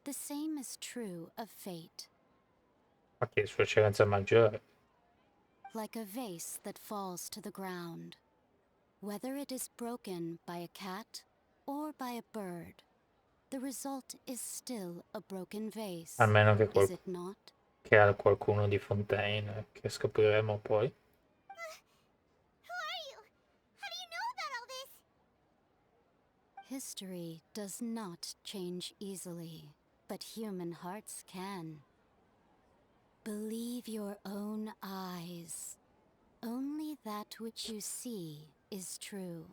The same is true of fate. Ma che sua eccellenza maggiore? Like a vase that falls to the ground. Whether it is broken by a cat or by a bird, the result is still a broken vase, Almeno is it not? che ha qualcuno di Fontaine, che scopriremo poi. Who are you? How do you know about all this? History does not change easily, but human hearts can. Believe your own eyes. Only that which you see is true.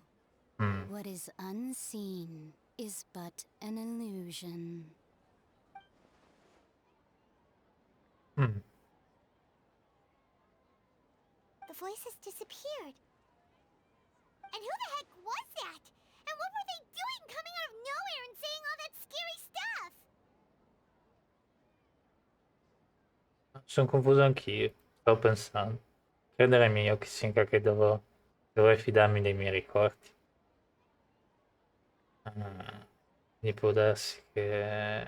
What is unseen is but an illusion. The voice has disappeared. And who the heck was that? And what were they doing coming out of nowhere and saying all that scary stuff? Sono confuso anch'io, stavo pensando. Credere ai miei occhi significa che dovrei fidarmi dei miei ricordi. Quindi può darsi che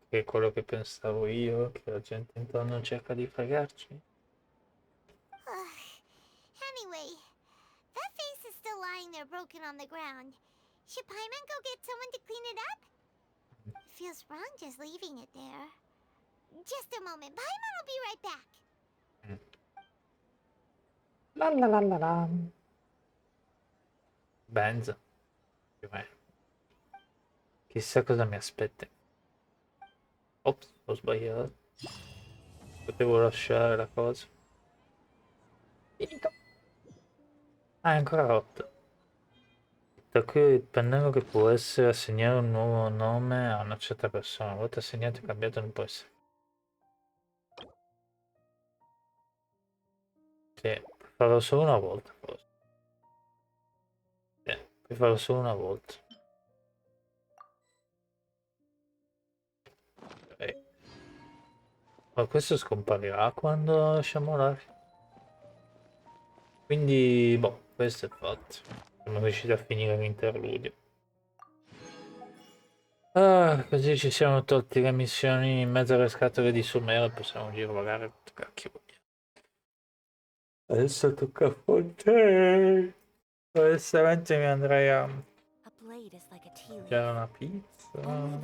è quello che pensavo io, che la gente intorno cerca di fregarci. Anyway, that vase is still lying there broken on the ground. Should Paimon go get someone to clean it up? It feels wrong just leaving it there. Just a moment. Paimon will be right back. La la la la la. Benza. Più o meno. Chissà cosa mi aspetta. Ops, ho sbagliato. Potevo lasciare la cosa. Finito. Ah, è ancora rotto. Da qui il pennello che può essere assegnare un nuovo nome a una certa persona. Una volta assegnato e cambiato non può essere. Sì, puoi farlo solo una volta forse. Sì, puoi farlo solo una volta. Ok. Ma questo scomparirà quando lasciamo l'aria. Quindi, boh, questo è fatto. Siamo riusciti a finire l'interludio. Ah, così ci siamo tolti le missioni in mezzo alle scatole di Sumero e possiamo girovagare tutto cacchio. Adesso tocca a Fontaine. Onestamente mi andrei a mangiare una pizza con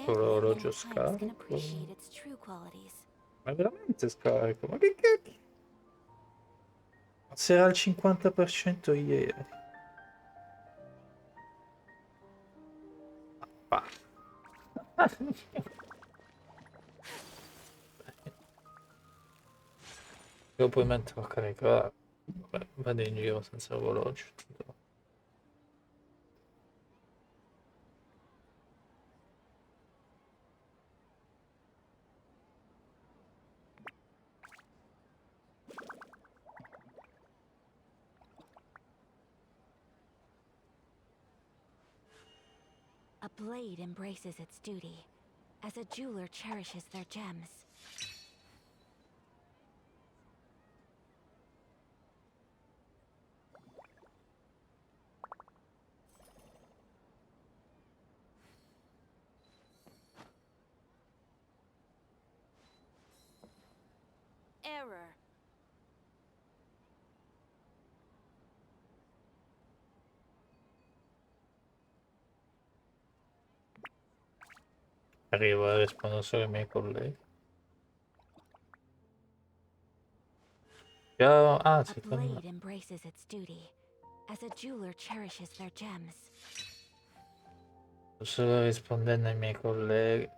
l'orologio scarico. Ma è veramente scarico? Ma che cacchio? Se era al 50% ieri. Ah, Io poi metterò a caricare. Vabbè, vado in giro senza orologio. A blade embraces its duty, as a jeweler cherishes their gems. Error. Arrivo a rispondere solo ai miei colleghi. Ciao, A secondo blade me. embraces its duty, as a jeweler cherishes their gems. Sto solo rispondendo ai miei colleghi.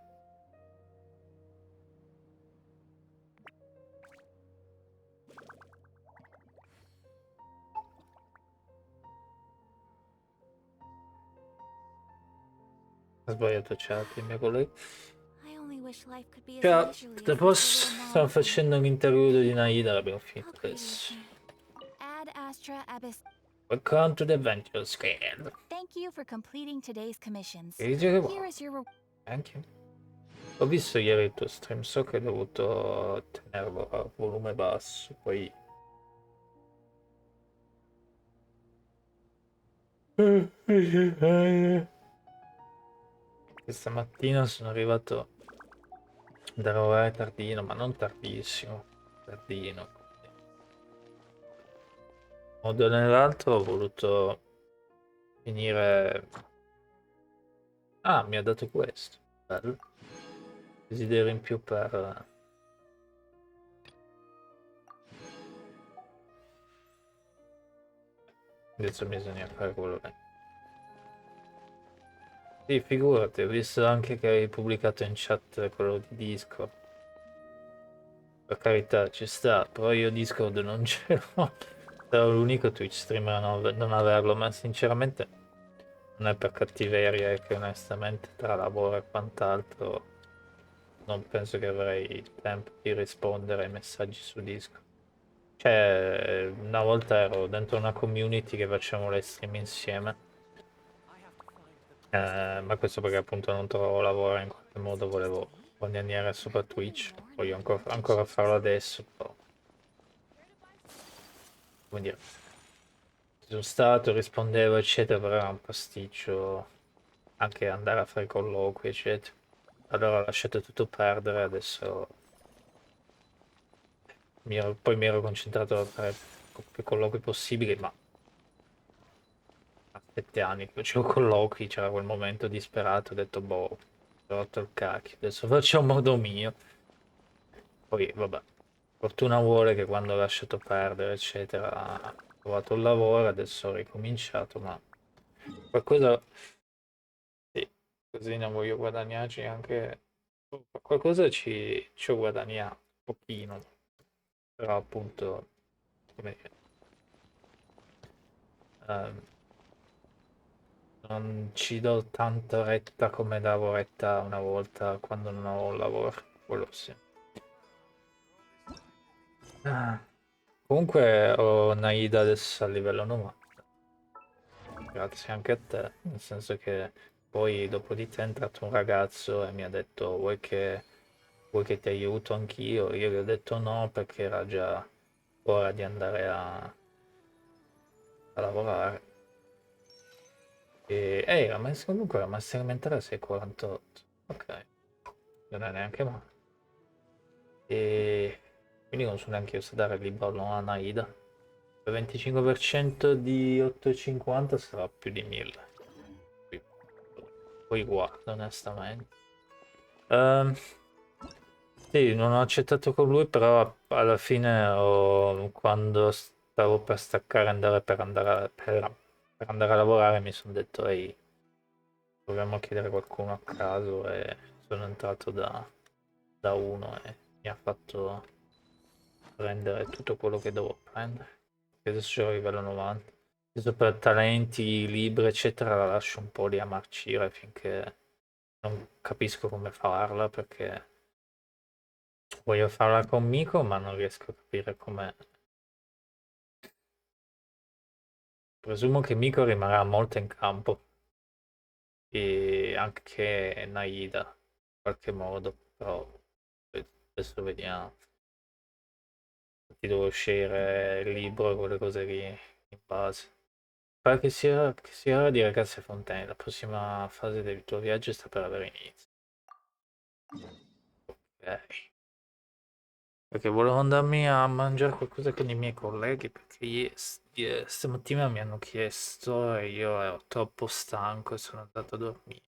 Ho sbagliato chat, i miei colleghi. I only wish life could be as Ciao, leisurely tutto a as this posto? little Stiamo mom. facendo un interludio di Nahida, l'abbiamo finito adesso. Ad Astra Abyss. Welcome to the adventure scale. Thank you for completing today's commissions. E dice che Here is your Thank you. Ho visto ieri il tuo stream, so che hai dovuto tenerlo a volume basso, poi... Questa mattina sono arrivato da lavorare tardino, ma non tardissimo, tardino. In un modo o nell'altro ho voluto finire... Ah, mi ha dato questo, bello. Desiderio in più per... Adesso bisogna fare quello lì. Sì, figurati, ho visto anche che hai pubblicato in chat quello di Discord. Per carità, ci sta, però io Discord non ce l'ho. Sarò l'unico Twitch streamer a non averlo, ma sinceramente non è per cattiveria, è che onestamente tra lavoro e quant'altro non penso che avrei il tempo di rispondere ai messaggi su Discord. Cioè, una volta ero dentro una community che facevamo le stream insieme. Ma questo perché appunto non trovo lavoro, in qualche modo volevo guadagnare sopra Twitch, voglio ancora farlo adesso, però come dire, ci sono stato, rispondevo eccetera, però era un pasticcio anche andare a fare colloqui eccetera, allora ho lasciato tutto perdere, adesso poi mi ero concentrato a fare più colloqui possibili, ma a 7 anni che facevo colloqui, c'era quel momento disperato, ho detto boh, ho rotto il cacchio, adesso faccio a modo mio. Poi vabbè, fortuna vuole che quando ho lasciato perdere eccetera, ho trovato il lavoro, adesso ho ricominciato, ma qualcosa, sì, così non voglio guadagnarci anche, qualcosa ci ho guadagnato, un pochino, però appunto, come dire, ehm, non ci do tanta retta come davo retta una volta quando non avevo un lavoro, quello sì. Ah, comunque ho Naida adesso a livello 90. Grazie anche a te, nel senso che poi dopo di te è entrato un ragazzo e mi ha detto vuoi che ti aiuto anch'io? Io gli ho detto no perché era già ora di andare a lavorare. Comunque la master elementare 648. Ok, non è neanche male. E quindi non so neanche io se dare il libro a Naida. Il 25% di 8,50 sarà più di 1000. Poi guardo onestamente. Sì, non ho accettato con lui, però alla fine quando stavo per staccare per andare a lavorare mi sono detto ehi, proviamo a chiedere qualcuno a caso e sono entrato da uno e mi ha fatto prendere tutto quello che devo prendere. E adesso sono a livello 90. Adesso per talenti, libri, eccetera, la lascio un po' lì a marcire finché non capisco come farla, perché voglio farla con Miko, ma non riesco a capire come. Presumo che Miko rimarrà molto in campo e anche Nahida in qualche modo, però adesso vediamo. Ti devo uscire il libro e quelle cose lì in base. Pare che sia ora di Ragazze Fontaine, la prossima fase del tuo viaggio sta per avere inizio. Ok. Perché volevo andarmi a mangiare qualcosa con i miei colleghi, perché stamattina mi hanno chiesto e io ero troppo stanco e sono andato a dormire.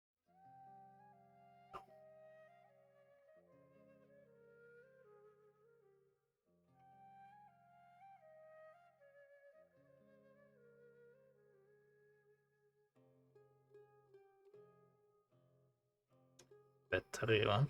Aspetta, arriva.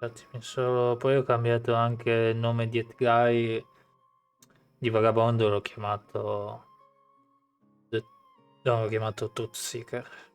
Attimi solo, poi ho cambiato anche il nome di Edguy, di Vagabondo l'ho chiamato. No, l'ho chiamato Toothseeker.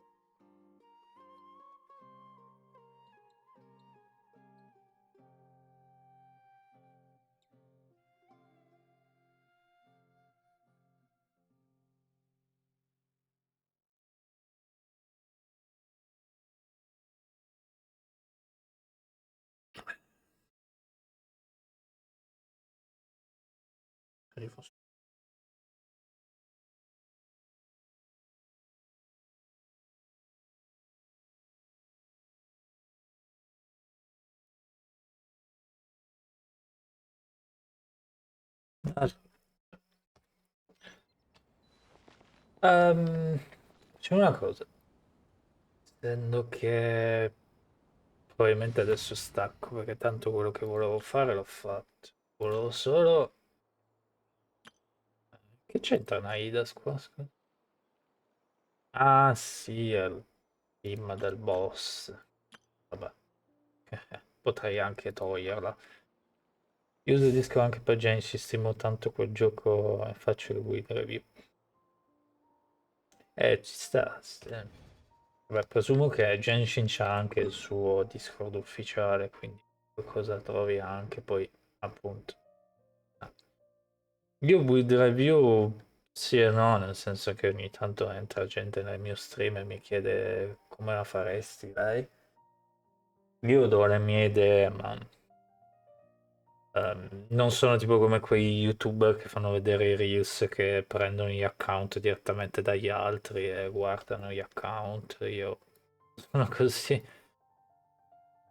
C'è una cosa, essendo che probabilmente adesso stacco perché tanto quello che volevo fare l'ho fatto. Volevo solo. Che c'entra Naidas qua? Scusa? Ah sì, è il team del boss. Vabbè, potrei anche toglierla. Io uso il disco anche per Genshin, stimo tanto quel gioco e faccio il guide review. Ci sta. Sì. Vabbè, presumo che Genshin c'ha anche il suo Discord ufficiale, quindi qualcosa trovi anche poi, appunto. Ah. Io guide review sì e no, nel senso che ogni tanto entra gente nel mio stream e mi chiede come la faresti lei. Io do le mie idee, ma non sono tipo come quei youtuber che fanno vedere i reels che prendono gli account direttamente dagli altri e guardano gli account. Io sono così.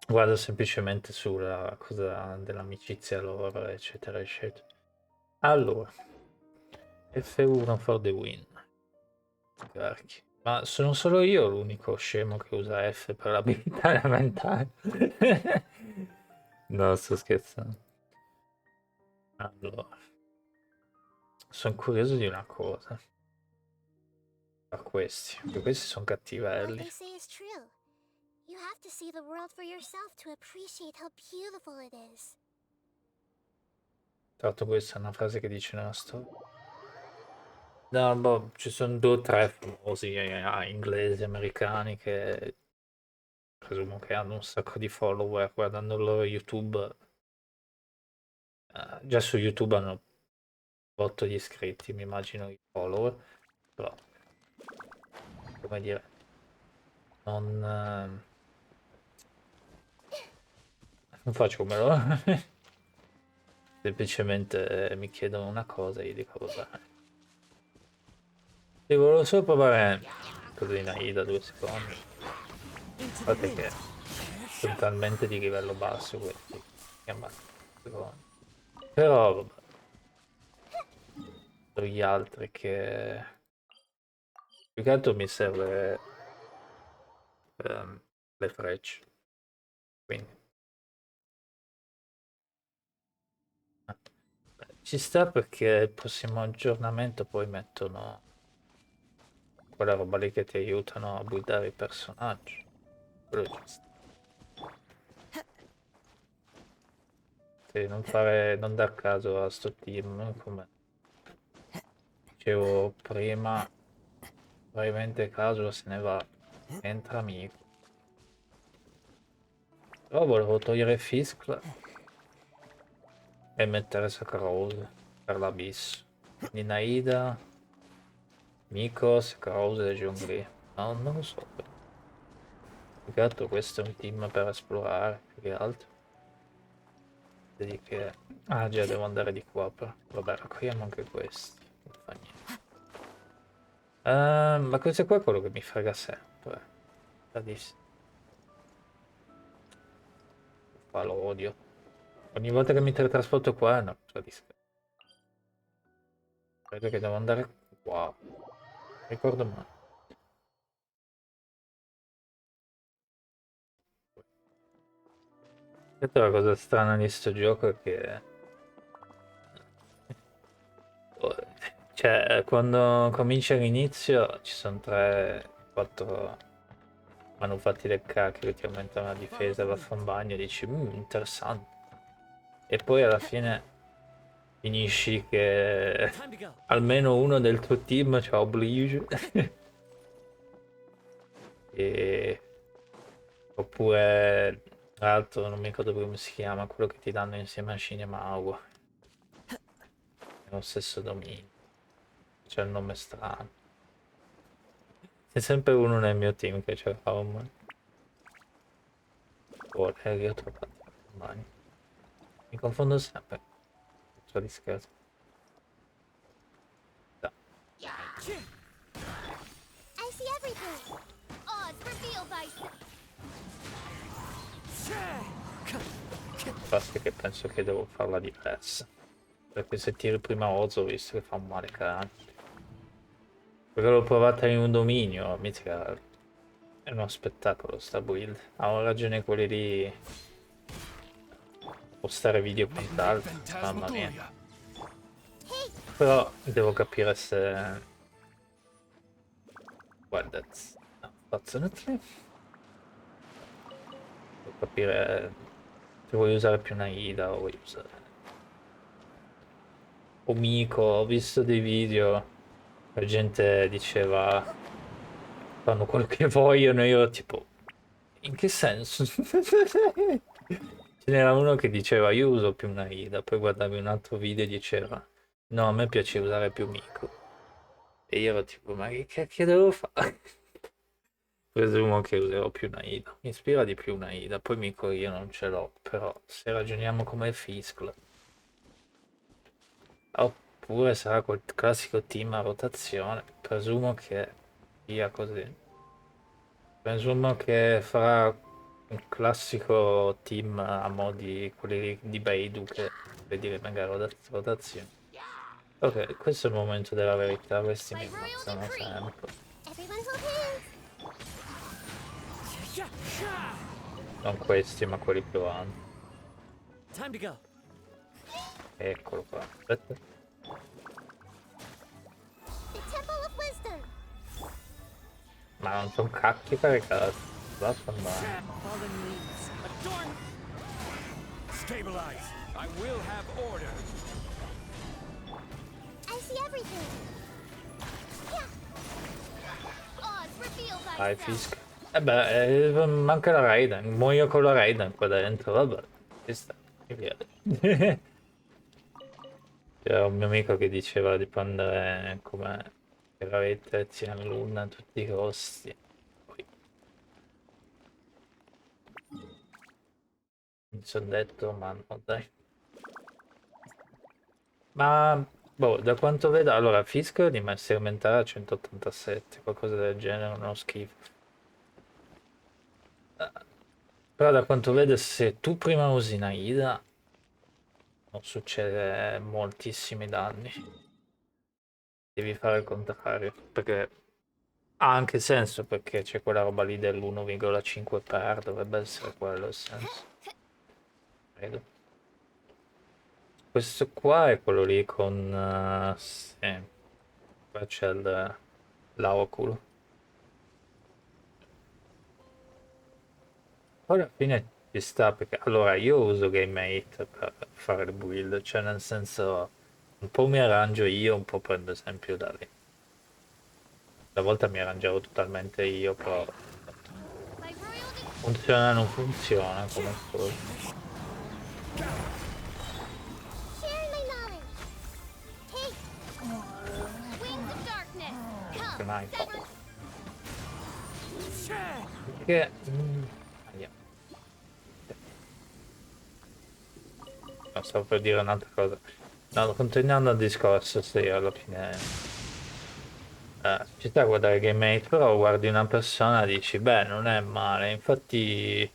Guardo semplicemente sulla cosa dell'amicizia loro, eccetera, eccetera. Allora, F1 for the win. Cacchio. Ma sono solo io l'unico scemo che usa F per l'abilità elementare? No, sto scherzando. Allora, sono curioso di una cosa. A questi, perché questi sono What cattivelli. they say is true. You have to see the world for yourself to appreciate how beautiful it is. Tra l'altro questa è una frase che dice nella storia. No, boh, ci sono 2 o 3 famosi inglesi, americani che presumo che hanno un sacco di follower guardando il loro YouTube. Già su YouTube hanno 8 di iscritti, mi immagino i follower, però come dire, non faccio come loro. Semplicemente mi chiedono una cosa e io dico vabbè. Sì, volevo solo provare quello di Nahida 2 secondi. Guardate che sono talmente di livello basso questi. Che ammazzo, secondi. Però vabbè. Sono gli altri che... Più che altro mi serve le frecce. Quindi. Ci sta perché il prossimo aggiornamento poi mettono quella roba lì che ti aiutano a buildare i personaggi. Quello ci sta. Sì, non dar caso a sto team, come dicevo prima, probabilmente caso se ne va, entra amico. Però volevo togliere Fiskl e mettere Saccharose per l'abisso. Quindi Nahida, Miko, Saccharose e Jungli. No, non lo so. Più che altro questo è un team per esplorare, più che altro. Vedi che... Ah già, devo andare di qua però. Vabbè, raccogliamo anche questi. Non fa niente. Ma questo qua è quello che mi frega sempre. Fa lo odio. Ogni volta che mi teletrasporto qua è una cosa di scherzo. Credo che devo andare qua. Ricordo male. Questa è la cosa strana di sto gioco è che... Cioè, quando comincia l'inizio ci sono 3-4 manufatti del cacchio che ti aumentano la difesa, va a fare un bagno e dici, interessante. E poi alla fine finisci che almeno uno del tuo team c'ha oblige. E... Oppure l'altro, non mi ricordo più come si chiama, quello che ti danno insieme a Shinemawa. Nello stesso dominio. C'è il nome strano. C'è sempre uno nel mio team che c'è un... Oh, io ho trovato mani. Mi confondo sempre. Sto di scherzo. Da. I see everything. Odds revealed by. Basta che penso che devo farla diversa. Perché se tiro prima Ozo, visto che fa un male cazzo. Perché l'ho provata in un dominio, mica è uno spettacolo sta build. Ha ragione quelli di postare video con tal, mamma mia. Però devo capire se... Well, that's unfortunately. Devo capire se vuoi usare più Nahida o vuoi usare... O Miko, ho visto dei video, la gente diceva fanno quello che vogliono, io tipo, in che senso? Ce n'era uno che diceva io uso più Nahida, poi guardavi un altro video e diceva no, a me piace usare più Miko. E io ero tipo, ma che cacchio devo fare? Presumo che userò più Nahida, mi ispira di più Nahida, poi Miko io non ce l'ho, però se ragioniamo come Fiskl, oppure sarà quel classico team a rotazione, presumo che sia così. Presumo che farà un classico team a mo' di quelli di Beidou che per dire mega rotazione. Ok, questo è il momento della verità, questi mi ammazzano sempre. Non questi, ma quelli più avanti. Eccolo qua, aspetta. Ma non sono cacchi caricati. Vaffanbene. Stabilize. I will have order. I see everything. Odds revealed by. Dai, Fisk. E beh, manca la Raiden. Muoio con la Raiden qua dentro, vabbè. Ci sta. Che viene. C'era un mio amico che diceva di prendere come gravette Luna a tutti i costi. Poi mi sono detto, ma no dai. Ma boh, da quanto vedo, allora Fisk di Maestri Elementare a 187, qualcosa del genere, uno schifo. Però da quanto vedo, se tu prima usi Nahida, non succede moltissimi danni. Devi fare il contrario, perché ha anche senso, perché c'è quella roba lì dell'1,5 per, dovrebbe essere quello il senso. Credo. Questo qua è quello lì con... sì, qua c'è l'aoculo. Poi alla fine ci sta, perché allora io uso GameMate per fare le build, cioè nel senso un po' mi arrangio io, un po' prendo esempio da lì. Una volta mi arrangiavo totalmente io, però funziona o non funziona come cosa. Share my knowledge. Take wings of darkness. Come, Knife. sever. Che... ahia. No, stavo per dire un'altra cosa. No, continuando il discorso, sì, alla fine... ci sta a guardare GameMate, però guardi una persona e dici, beh, non è male. Infatti,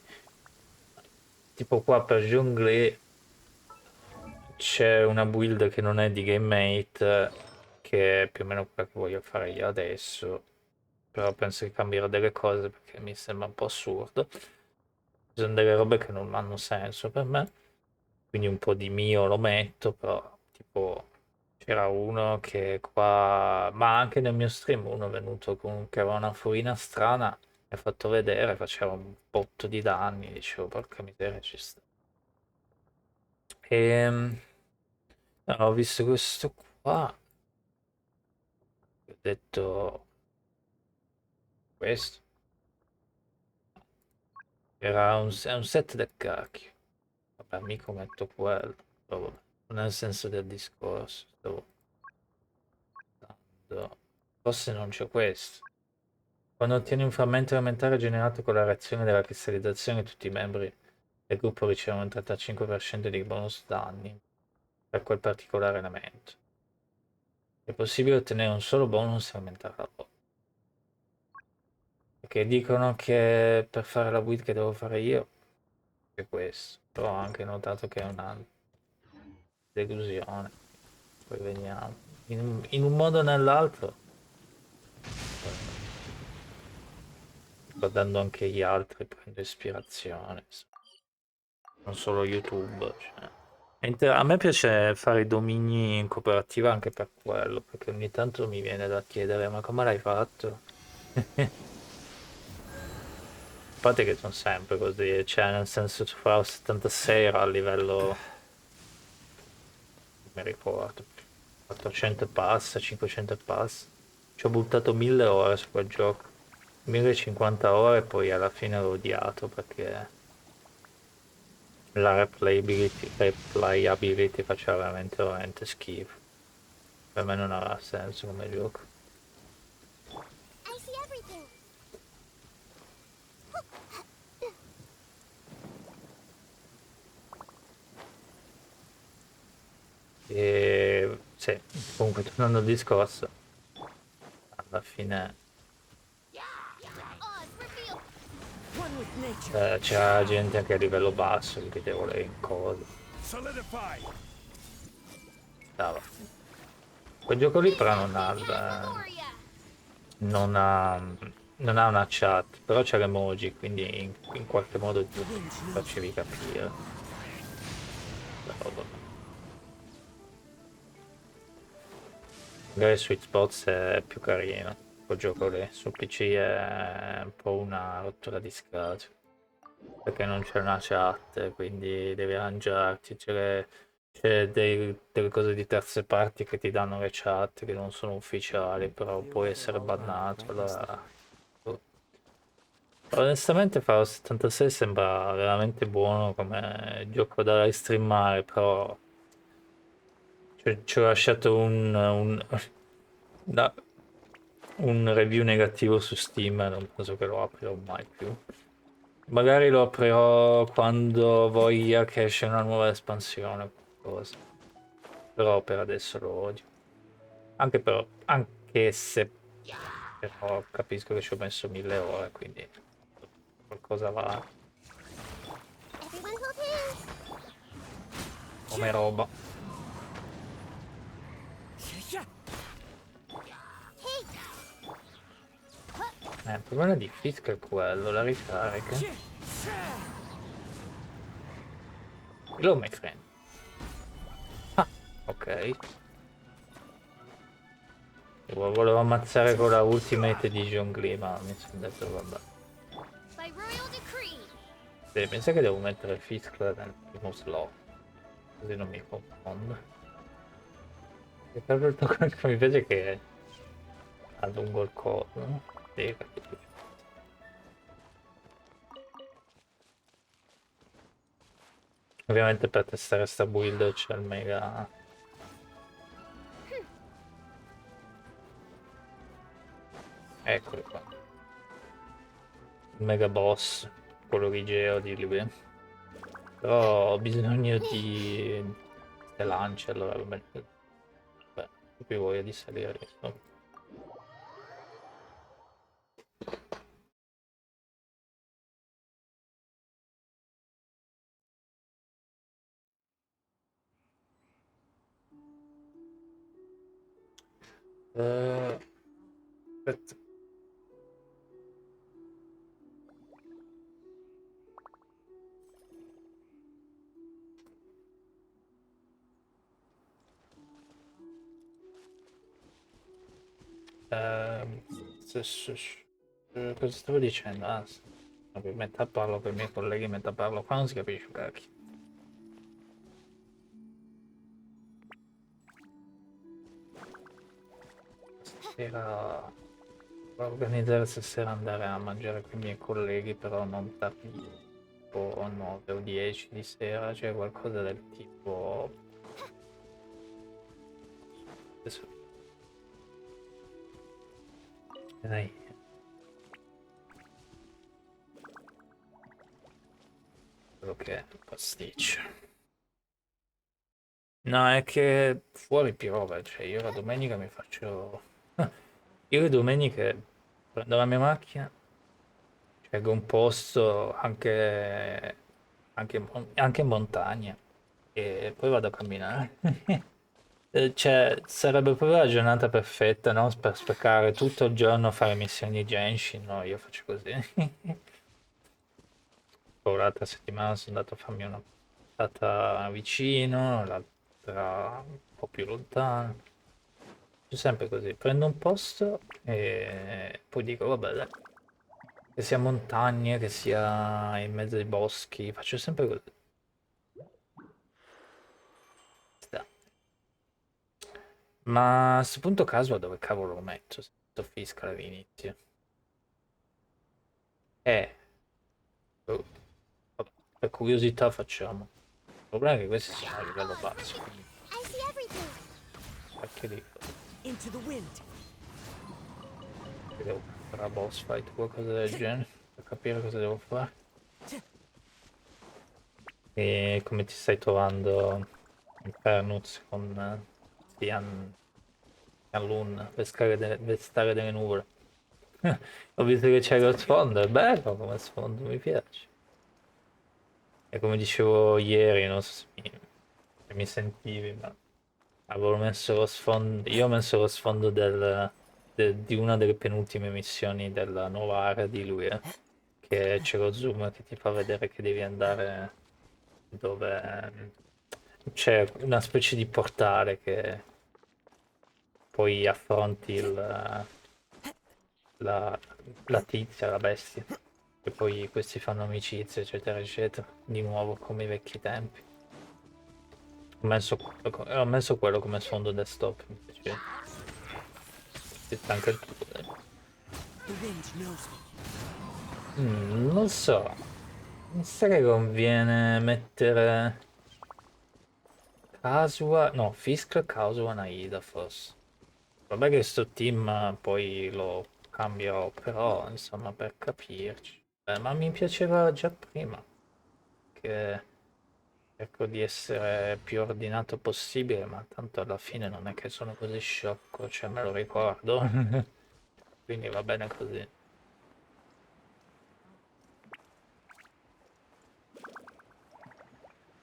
tipo qua per Jonglei c'è una build che non è di GameMate, che è più o meno quella che voglio fare io adesso. Però penso che cambierò delle cose perché mi sembra un po' assurdo. Ci sono delle robe che non hanno senso per me. Quindi un po' di mio lo metto, però tipo c'era uno che qua, ma anche nel mio stream uno è venuto con che aveva una furina strana, mi ha fatto vedere, faceva un botto di danni, dicevo porca miseria ci sta. E ho visto questo qua, ho detto questo era è un set del cacchio. Vabbè, mica metto quello, però vabbè, non è il senso del discorso, stavo dando. Forse non c'è questo. Quando ottieni un frammento elementare generato con la reazione della cristallizzazione, tutti i membri del gruppo ricevono un 35% di bonus danni per quel particolare elemento. È possibile ottenere un solo bonus elementare alla volta. Perché dicono che per fare la build che devo fare io è questo. Però ho anche notato che è una delusione. Poi vediamo. In un modo o nell'altro, guardando anche gli altri, prendo ispirazione. Non solo YouTube. Cioè. A me piace fare i domini in cooperativa anche per quello, perché ogni tanto mi viene da chiedere, ma come l'hai fatto? A parte che sono sempre così, cioè nel senso su Fallout 76 era a livello, non mi ricordo, 400 e passa, 500 e passa. Ci ho buttato 1000 ore su quel gioco, 1050 ore e poi alla fine l'ho odiato perché la replayability faceva veramente schifo. Per me non aveva senso come gioco. I see everything. E sì, comunque tornando al discorso, alla fine c'era gente anche a livello basso che vedevo le cose. Stava. Quel gioco lì però non ha, non ha una chat, però c'è l'emoji, quindi in qualche modo ti facevi capire. Però vabbè. Magari su Xbox è più carino, quel gioco lì, su PC è un po' una rottura di scatole, perché non c'è una chat, quindi devi arrangiarti, c'è delle cose di terze parti che ti danno le chat che non sono ufficiali, però può essere bannato, allora... boh. Onestamente Fallout 76 sembra veramente buono come gioco da streamare, però ci ho lasciato una- un review negativo su Steam e non penso che lo aprirò mai più. Magari lo aprirò quando voglia che esce una nuova espansione o qualcosa. Però per adesso lo odio. Anche se però capisco che ci ho messo 1000 ore, quindi qualcosa va Everyone hold hands. come roba. Il problema di Fisk è quello, la ricarica. Hello my friend. Ah, ok. Volevo ammazzare con la ultimate di Jongli, ma mi sono detto vabbè. By royal decree. Pensa che devo mettere Fisk nel primo slot, così non mi confondo. E proprio il tocco che mi piace che allungo il coso, no? Sì, capito. Ovviamente per testare sta build c'è il mega... Eccolo qua. Il mega boss, quello di Geo di lui. Però ho bisogno di... ste lance, allora vabbè. Beh, più voglia di salire, insomma. Aspetta. Se- se- cosa stavo dicendo? Ah, sì. Metà parlo per i miei colleghi, metà parlo qua, non si capisce cacchio. Stasera organizzare stasera andare a mangiare con i miei colleghi, però non tardi, tipo 9 o 10 di sera, cioè qualcosa del tipo. Adesso. Dai. Quello che è un pasticcio. No, è che fuori piove, cioè io la domenica mi faccio. Io le domeniche prendo la mia macchina, scelgo un posto anche in montagna e poi vado a camminare. Cioè, sarebbe proprio la giornata perfetta, no? Per sprecare tutto il giorno a fare missioni di Genshin, no? Io faccio così. Poi l'altra settimana sono andato a farmi una passata vicino, l'altra un po' più lontano. Faccio sempre così, prendo un posto e poi dico, vabbè, dai. Che sia montagne, che sia in mezzo ai boschi, faccio sempre così. Sta. Ma a questo punto caso dove cavolo lo metto? Se metto Fiscal all'inizio. Oh, vabbè, per curiosità facciamo. Il problema è che questi sono a livello basso, quindi I see everything. perché lì Into the wind. devo fare la boss fight o qualcosa del genere per capire cosa devo fare. E come ti stai trovando in Pernuz con Tianlun, Vestare delle nuvole? Ho visto che c'è lo sfondo, è bello come sfondo, mi piace. E come dicevo ieri, non so se mi sentivi, ma avevo messo lo sfondo, io ho messo lo sfondo di una delle penultime missioni della nuova area di lui, che c'è lo zoom che ti fa vedere che devi andare dove c'è una specie di portale che poi affronti la, la tizia, la bestia, e poi questi fanno amicizia, eccetera, eccetera, di nuovo come i vecchi tempi. Ho messo quello come sfondo desktop, mi piace. Ci sta anche il tuo, dai. Non so, mi sa che conviene mettere no, Fisk, Kazuha, Nahida forse. Vabbè che sto team poi lo cambierò, però insomma per capirci. Ma mi piaceva già prima che cerco di essere più ordinato possibile, ma tanto alla fine non è che sono così sciocco, cioè me lo ricordo. Quindi va bene così.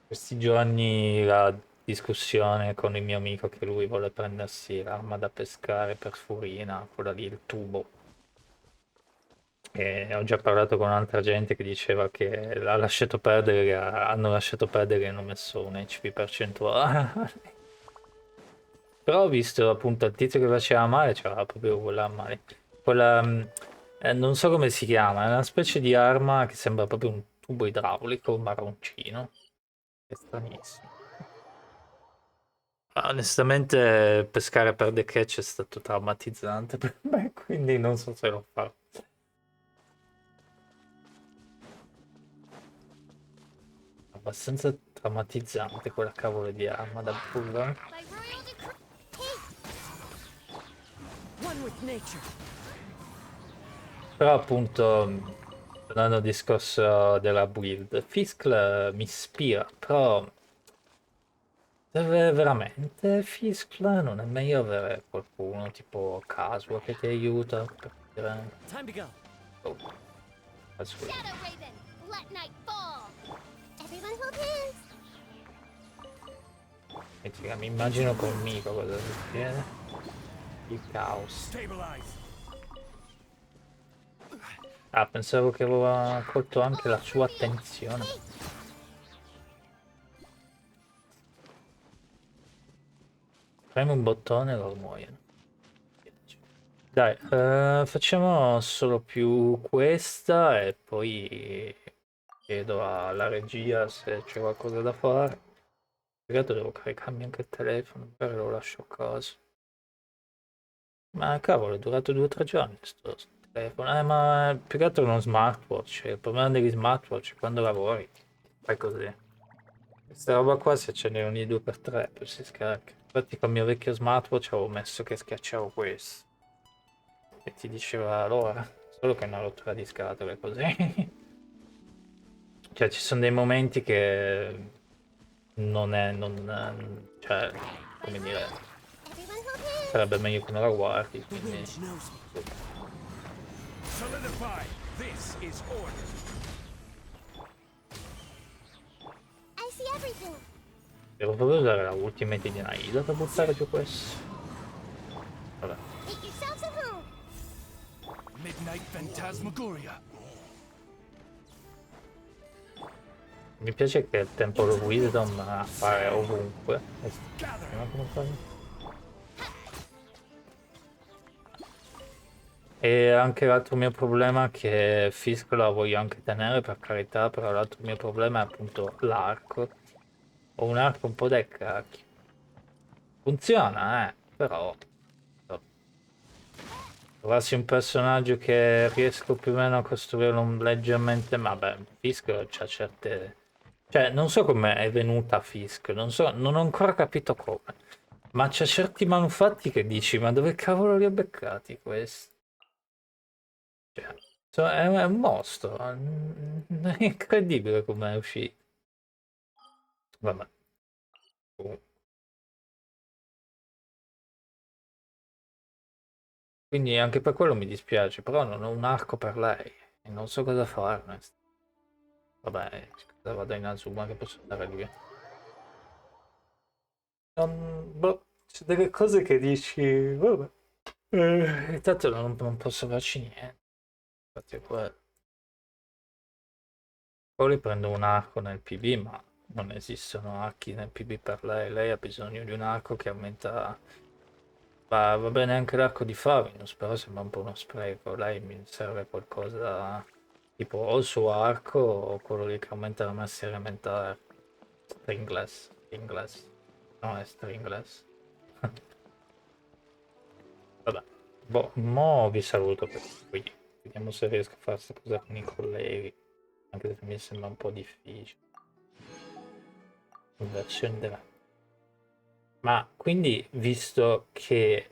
Questi giorni la discussione con il mio amico che lui vuole prendersi l'arma da pescare per Furina, quella lì, il tubo. E ho già parlato con altra gente che diceva che l'ha lasciato perdere, hanno lasciato perdere e hanno messo un HP percentuale. Però ho visto appunto il tizio che faceva male, c'era proprio quella male. Quella, non so come si chiama, è una specie di arma che sembra proprio un tubo idraulico marroncino. È stranissimo. Ma onestamente pescare per The Catch è stato traumatizzante per me, quindi non so se lo farò. Abbastanza traumatizzante quella cavolo di arma da bulla. Però appunto, tornando al discorso della build, Fiskl mi ispira, però veramente Fiskl non è meglio avere qualcuno tipo Casual che ti aiuta per dire... Oh, Casual. Mi immagino con Miko cosa succede. Il caos. Ah, pensavo che aveva colto anche la sua attenzione. Premo un bottone e loro muoiono. Dai, facciamo solo più questa e poi chiedo alla regia se c'è qualcosa da fare. Peccato devo caricarmi anche il telefono, magari lo lascio a casa. Ma cavolo, è durato 2 o 3 giorni sto telefono. Ma più che altro è uno smartwatch. Il problema degli smartwatch è quando lavori. Fai così. Questa roba qua si accende ogni 2x3, poi si scarica. Infatti col mio vecchio smartwatch avevo messo che schiacciavo questo. E ti diceva l'ora. Solo che è una rottura di scatole così. Cioè ci sono dei momenti che non è, cioè, come dire, sarebbe meglio che non la guardi, quindi... Solidify. This is order. I see everything. Devo proprio usare la ultimate di Nahida per buttare giù questo. Vabbè. Make yourselves at home. Midnight Phantasmagoria. Mi piace che il Temple of Wisdom appare ovunque. Ma come fai? E anche l'altro mio problema è che Fisk la voglio anche tenere per carità, però l'altro mio problema è appunto l'arco. Ho un arco un po' dai cacchi. Funziona, però... Trovassi un personaggio che riesco più o meno a costruirlo leggermente... Vabbè, Fisk c'ha certe... Cioè, non so come è venuta Fisk, non ho ancora capito come. Ma c'ha certi manufatti che dici, ma dove cavolo li ho beccati questi? Cioè, è un mostro, è incredibile come è uscito. Vabbè. Quindi anche per quello mi dispiace, però non ho un arco per lei e non so cosa farne. Vabbè, scusa, vado in Azuma che posso andare lì. Boh, c'è delle cose che dici, vabbè. Intanto non posso farci niente. Infatti è quello. Poi prendo un arco nel PB, ma non esistono archi nel PB per lei. Lei ha bisogno di un arco che aumenta... Va bene anche l'arco di Farinus, però sembra un po' uno spreco. Lei mi serve qualcosa tipo o il suo arco o quello lì che aumenta la massa elementare. Stringless. Stringless. No, è stringless. Vabbè. Boh, mo vi saluto per qui. Vediamo se riesco a fare questa cosa con i colleghi. Anche se mi sembra un po' difficile. Inversione della... Ma quindi, visto che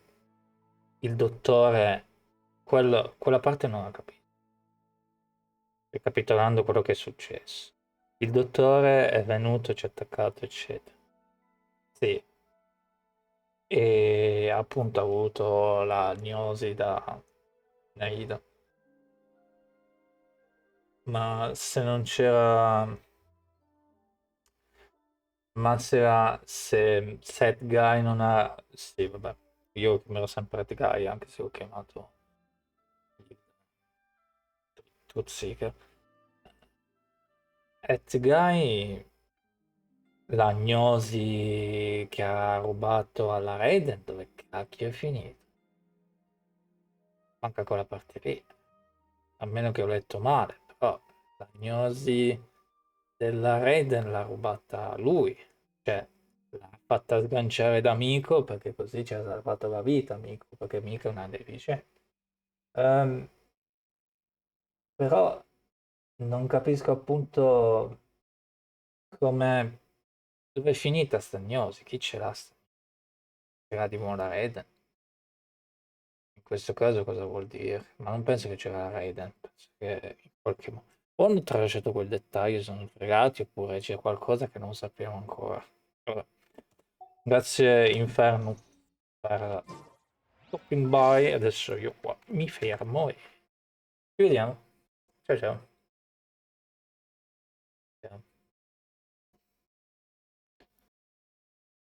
il dottore, quella parte non ha capito. Ricapitolando quello che è successo. Il dottore è venuto, ci ha attaccato, eccetera. Sì. E appunto ha avuto la gnosi da Nahida. Ma se non c'era... Ma se Set Guy non ha... Sì, vabbè. Io mi ero sempre Set Guy, anche se ho chiamato Truth Seeker. Set Guy, la gnosi che ha rubato alla Raiden, dove cacchio è finito? Manca quella parte lì. A meno che ho letto male, però la gnosi della Raiden l'ha rubata lui. Cioè, l'ha fatta sganciare da Miko perché così ci ha salvato la vita Miko, perché Miko è una deficiente. Però non capisco appunto come... Dove è finita sta gnosi? Chi ce l'ha sta? C'era di nuovo la Raiden? In questo caso cosa vuol dire? Ma non penso che c'era la Raiden, penso che in qualche modo... O hanno tralasciato quel dettaglio, sono fregati, oppure c'è qualcosa che non sappiamo ancora. Vabbè. Grazie Inferno per stopping by, adesso io qua mi fermo e ci vediamo. Ciao ciao.